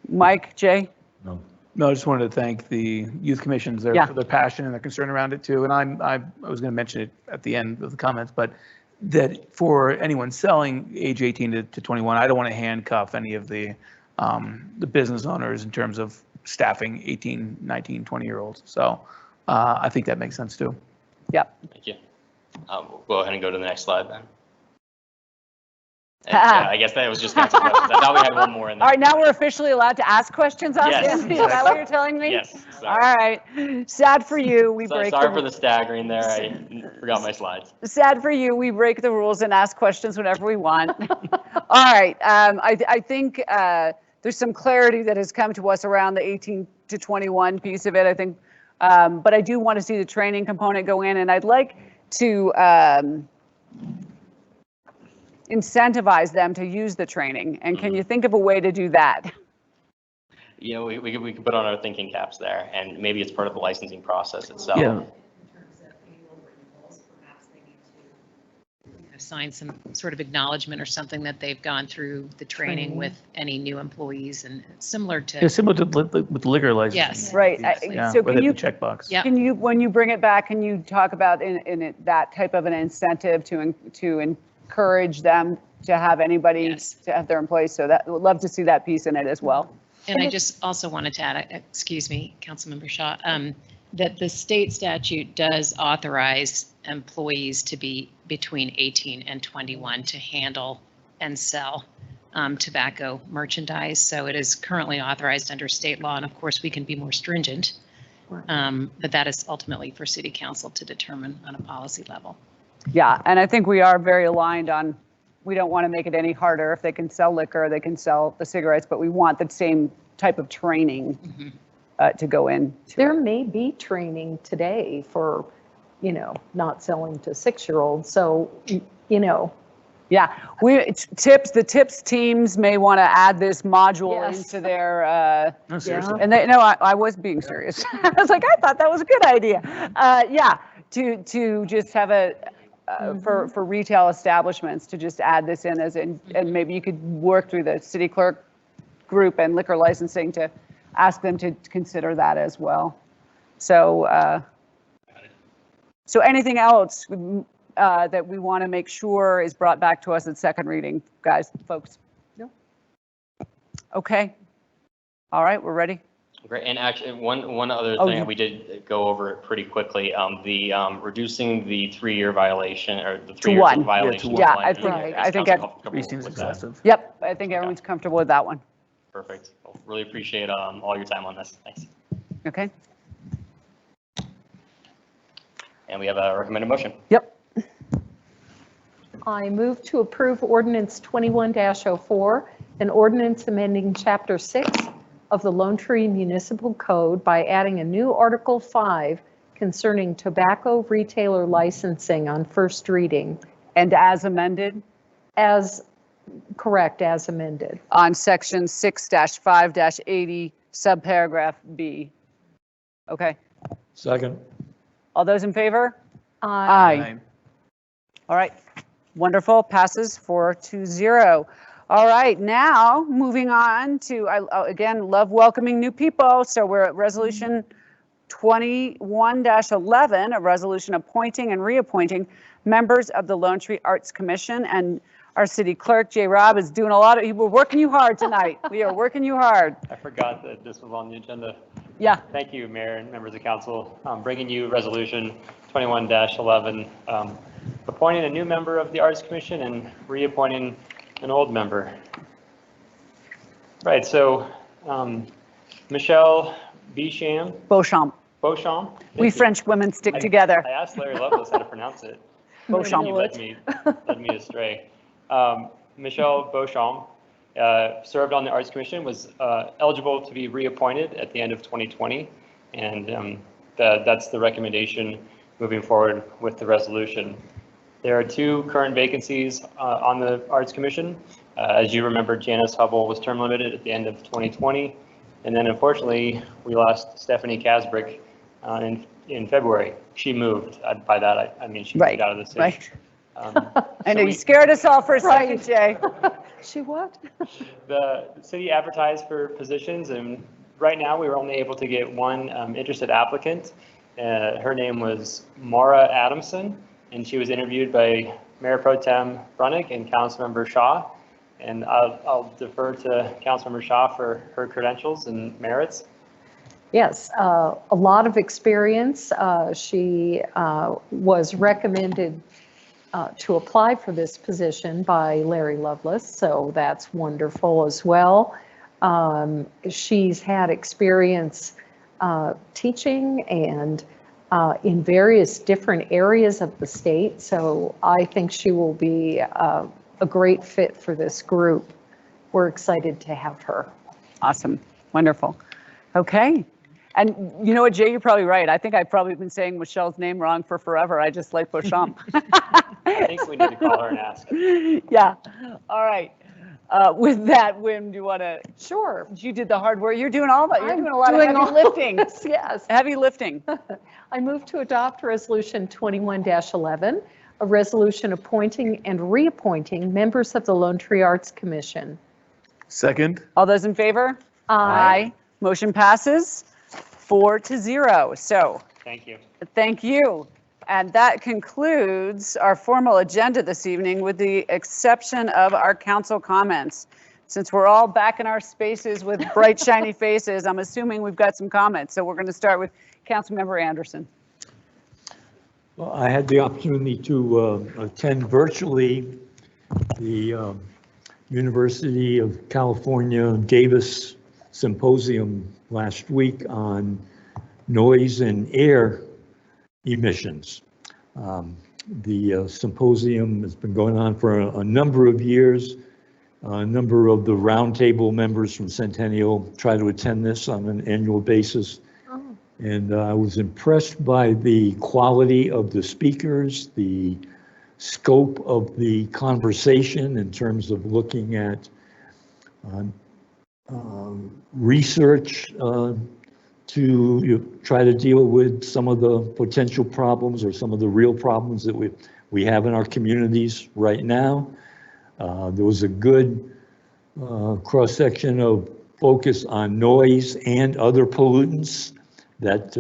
Mike, Jay? No. No, I just wanted to thank the youth commissions for their passion and their concern around it too. And I was going to mention it at the end of the comments, but that for anyone selling age 18 to 21, I don't want to handcuff any of the business owners in terms of staffing 18, 19, 20-year-olds. So I think that makes sense too. Yep. Thank you. We'll go ahead and go to the next slide then. And, I guess that was just council questions. I thought we had one more in there. All right, now we're officially allowed to ask questions on Yes. this? Is that what you're telling me? Yes. Sorry. All right. Sad for you. Sorry for the staggering there. I forgot my slides. Sad for you. We break the rules and ask questions whenever we want. All right. I think there's some clarity that has come to us around the 18 to 21 piece of it, I think. But I do want to see the training component go in, and I'd like to incentivize them to use the training. And can you think of a way to do that? you know, we could put on our thinking caps there, and maybe it's part of the licensing process itself. Yeah. Sign some sort of acknowledgement or something that they've gone through the training with any new employees, and similar to. It's similar to with the liquor license. Yes. Right. Yeah, So where can they you, have the checkbox. Yeah. can you, when you bring it back, can you talk about that type of an incentive to encourage them to have anybody, Yes. to have their employees? So that, would love to see that piece in it as well. And I just also wanted to add, excuse me, Councilmember Shaw, that the state statute does authorize employees to be between 18 and 21 to handle and sell tobacco merchandise. So it is currently authorized under state law, and of course we can be more stringent. But that is ultimately for City Council to determine on a policy level. Yeah, and I think we are very aligned on, we don't want to make it any harder. If they can sell liquor, they can sell the cigarettes, but we want the same type of training to go in. There may be training today for, not selling to 6-year-olds. So, Yeah, the tips teams may want to add this module into their. No, seriously. And I was being serious. I was like, I thought that was a good idea. Yeah, to just have for retail establishments to just add this in and maybe you could work through the city clerk group and liquor licensing to ask them to consider that as well. So, so anything else that we want to make sure is brought back to us at second reading, guys, folks? No. Okay. All right, we're ready. Great, and actually, one other thing that we did go over pretty quickly, the reducing the 3-year violation or the 3 years of violation. Yeah, I think Seems excessive. Yep, I think everyone's comfortable with that one. Perfect. Well, really appreciate all your time on this. Thanks. Okay. And we have a recommended motion. Yep. I move to approve Ordinance 21-04, an ordinance amending Chapter 6 of the Lone Tree Municipal Code by adding a new Article 5 concerning tobacco retailer licensing on first reading. And as amended? As amended. On section 6-5-80, subparagraph B. Okay. Second. All those in favor? Aye. All right. Wonderful. Passes 4-0. All right. Now moving on to, again, love welcoming new people. So we're at resolution 21-11, a resolution appointing and reappointing members of the Lone Tree Arts Commission. And our city clerk, J. Rob, is doing a lot of, we're working you hard tonight. We are working you hard. I forgot that this was on the agenda. Yeah. Thank you, Mayor and members of council. Bringing you resolution 21-11, appointing a new member of the Arts Commission and reappointing an old member. Right, so Michelle Beauchamp. We French women stick together. I asked Larry Lovelace how to pronounce it. Beauchamp. He led me astray. Michelle Beauchamp served on the Arts Commission, was eligible to be reappointed at the end of 2020, and that's the recommendation moving forward with the resolution. There are 2 current vacancies on the Arts Commission. As you remember, Janice Hubble was term limited at the end of 2020, and then unfortunately we lost Stephanie Casbrick in February. She moved. By that I mean she moved out of the city. Right. I know you scared us all for a second, Jay. She what? The city advertised for positions, and right now we were only able to get one interested applicant. Her name was Maura Adamson, and she was interviewed by Mayor Pro Tem Brunick and Councilmember Shaw. And I'll defer to Councilmember Shaw for her credentials and merits. Yes, a lot of experience. She was recommended to apply for this position by Larry Lovelace, so that's wonderful as well. She's had experience teaching and in various different areas of the state, so I think she will be a great fit for this group. We're excited to have her. Awesome. Wonderful. Okay. And you know what, Jay, you're probably right. I think I've probably been saying Michelle's name wrong for forever. I just like Beauchamp. I think we need to call her and ask. Yeah. All right. With that, Wim, do you want to? Sure. You did the hard work. You're doing all that. You're I'm doing a lot of doing heavy all- lifting. Yes. Heavy lifting. I move to adopt Resolution 21-11, a resolution appointing and reappointing members of the Lone Tree Arts Commission. Second. All those in favor? Aye. Motion passes 4-0. So Thank you. thank you. And that concludes our formal agenda this evening with the exception of our council comments. Since we're all back in our spaces with bright, shiny faces, I'm assuming we've got some comments. So we're going to start with Councilmember Anderson. Well, I had the opportunity to attend virtually the University of California Davis Symposium last week on noise and air emissions. The symposium has been going on for a number of years. A number of the roundtable members from Centennial try to attend this on an annual basis. And I was impressed by the quality of the speakers, the scope of the conversation in terms of looking at research to try to deal with some of the potential problems or some of the real problems that we have in our communities right now. There was a good cross-section of focus on noise and other pollutants that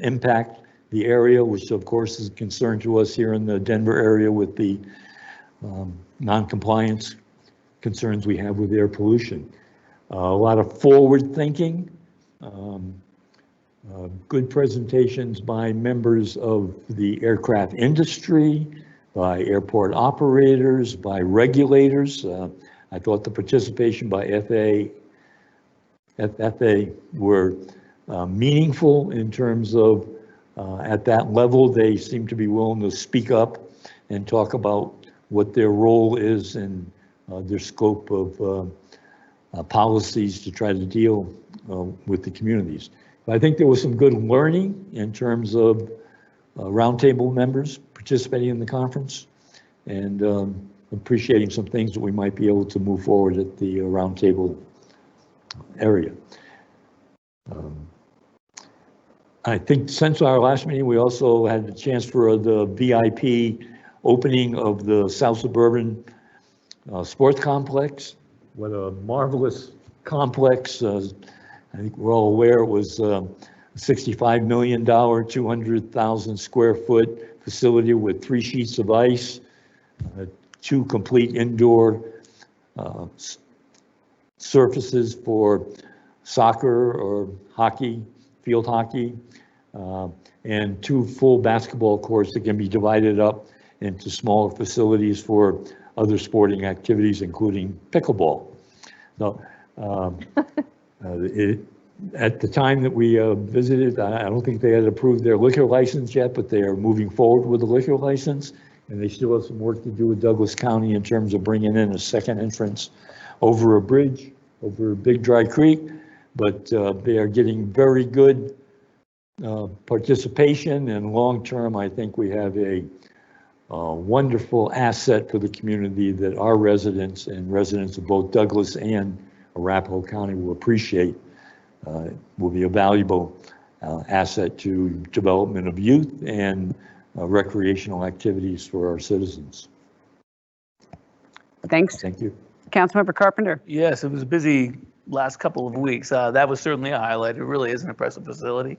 impact the area, which of course is a concern to us here in the Denver area with the non-compliance concerns we have with air pollution. A lot of forward thinking, good presentations by members of the aircraft industry, by airport operators, by regulators. I thought the participation by FAA were meaningful in terms of at that level, they seem to be willing to speak up and talk about what their role is and their scope of policies to try to deal with the communities. But I think there was some good learning in terms of roundtable members participating in the conference and appreciating some things that we might be able to move forward at the roundtable area. I think since our last meeting, we also had the chance for the VIP opening of the South Suburban Sports Complex. What a marvelous complex. I think we're all aware it was a $65 million, 200,000 square foot facility with 3 sheets of ice, 2 complete indoor surfaces for soccer or hockey, field hockey, and 2 full basketball courts that can be divided up into smaller facilities for other sporting activities, including pickleball. So, at the time that we visited, I don't think they had approved their liquor license yet, but they are moving forward with the liquor license, and they still have some work to do with Douglas County in terms of bringing in a second entrance over a bridge, over Big Dry Creek, but they are getting very good participation, and long-term, I think we have a wonderful asset for the community that our residents and residents of both Douglas and Arapahoe County will appreciate. Will be a valuable asset to development of youth and recreational activities for our citizens. Thanks. Thank you. Councilmember Carpenter. Yes, it was a busy last couple of weeks. That was certainly a highlight. It really is an impressive facility.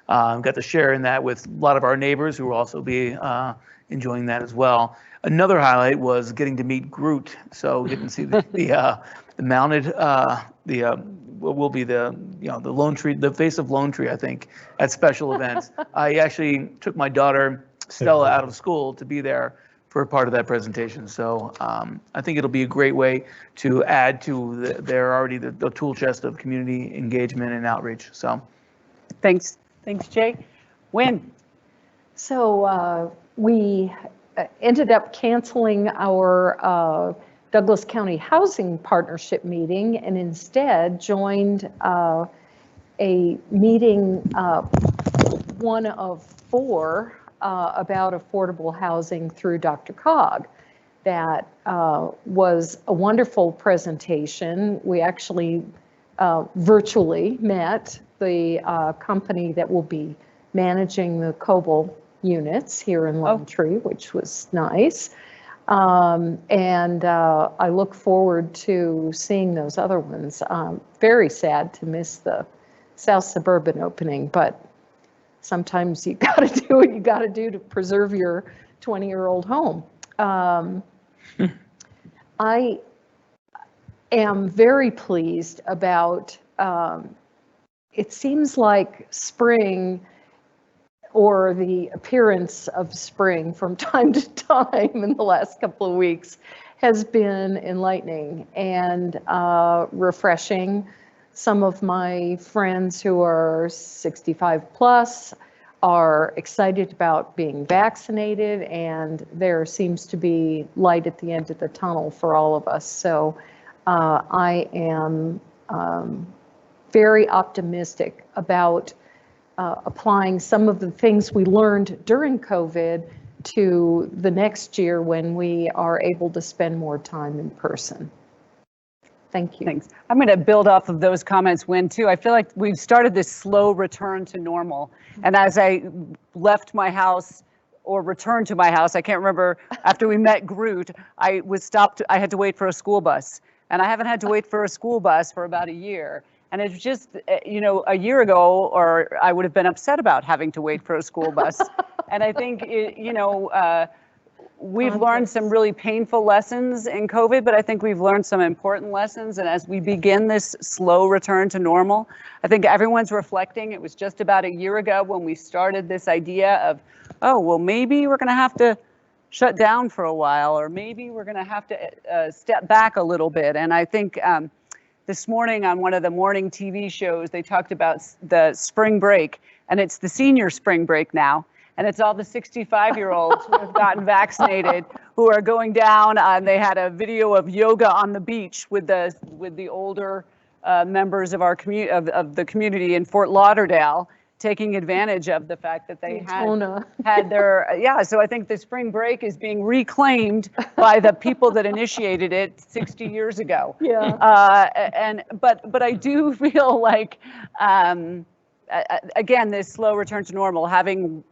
Got to share in that with a lot of our neighbors who will also be enjoying that as well. Another highlight was getting to meet Groot. So getting to see the mounted, what will be the Lone Tree, the face of Lone Tree, I think, at special events. I actually took my daughter Stella out of school to be there for part of that presentation. So I think it'll be a great way to add to their already the tool chest of community engagement and outreach. So thanks, Jay. Win. So we ended up canceling our Douglas County Housing Partnership meeting and instead joined a meeting, one of 4, about affordable housing through Dr. Cog. that was a wonderful presentation. We actually virtually met the company that will be managing the COBOL units here in Lone Tree, which was nice. And I look forward to seeing those other ones. Very sad to miss the South Suburban opening, but sometimes you got to do what you got to do to preserve your 20-year-old home. I am very pleased about, it seems like spring, or the appearance of spring from time to time in the last couple of weeks, has been enlightening and refreshing. Some of my friends who are 65 plus are excited about being vaccinated, and there seems to be light at the end of the tunnel for all of us. So I am very optimistic about applying some of the things we learned during COVID to the next year when we are able to spend more time in person. Thank you. Thanks. I'm going to build off of those comments, Wynn, too. I feel like we've started this slow return to normal. And as I left my house or returned to my house, I can't remember, after we met Groot, I had to wait for a school bus. And I haven't had to wait for a school bus for about a year. And it's just, you know, a year ago, or I would have been upset about having to wait for a school bus. And I think, we've learned some really painful lessons in COVID, but I think we've learned some important lessons. And as we begin this slow return to normal, I think everyone's reflecting. It was just about a year ago when we started this idea of, oh, well, maybe we're going to have to shut down for a while, or maybe we're going to have to step back a little bit. And I think this morning on one of the morning TV shows, they talked about the spring break, and it's the senior spring break now. And it's all the 65-year-olds who have gotten vaccinated, who are going down. They had a video of yoga on the beach with the older members of our of the community in Fort Lauderdale, taking advantage of the fact that they had their So I think the spring break is being reclaimed by the people that initiated it 60 years ago. Yeah. But I do feel like again, this slow return to normal, having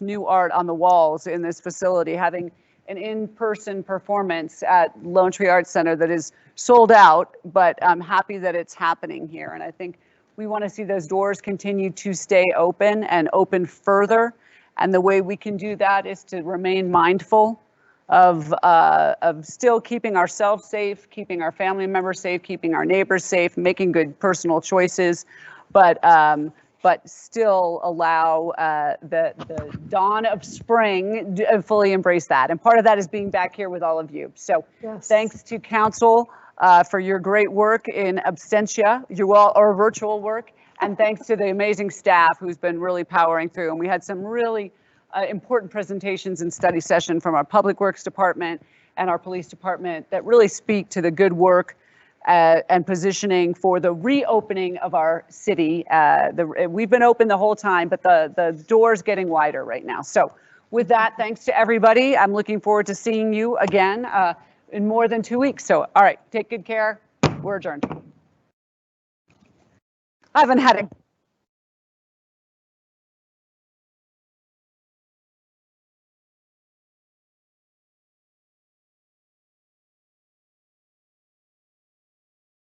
new art on the walls in this facility, having an in-person performance at Lone Tree Arts Center that is sold out, but I'm happy that it's happening here. And I think we want to see those doors continue to stay open and open further. And the way we can do that is to remain mindful of still keeping ourselves safe, keeping our family members safe, keeping our neighbors safe, making good personal choices, but still allow the dawn of spring to fully embrace that. And part of that is being back here with all of you. So thanks to council for your great work in absentia, or virtual work. And thanks to the amazing staff who's been really powering through. And we had some really important presentations and study session from our Public Works Department and our Police Department that really speak to the good work and positioning for the reopening of our city. We've been open the whole time, but the door's getting wider right now. So with that, thanks to everybody. I'm looking forward to seeing you again in more than 2 weeks. So, all right, take good care. We're adjourned. I haven't had a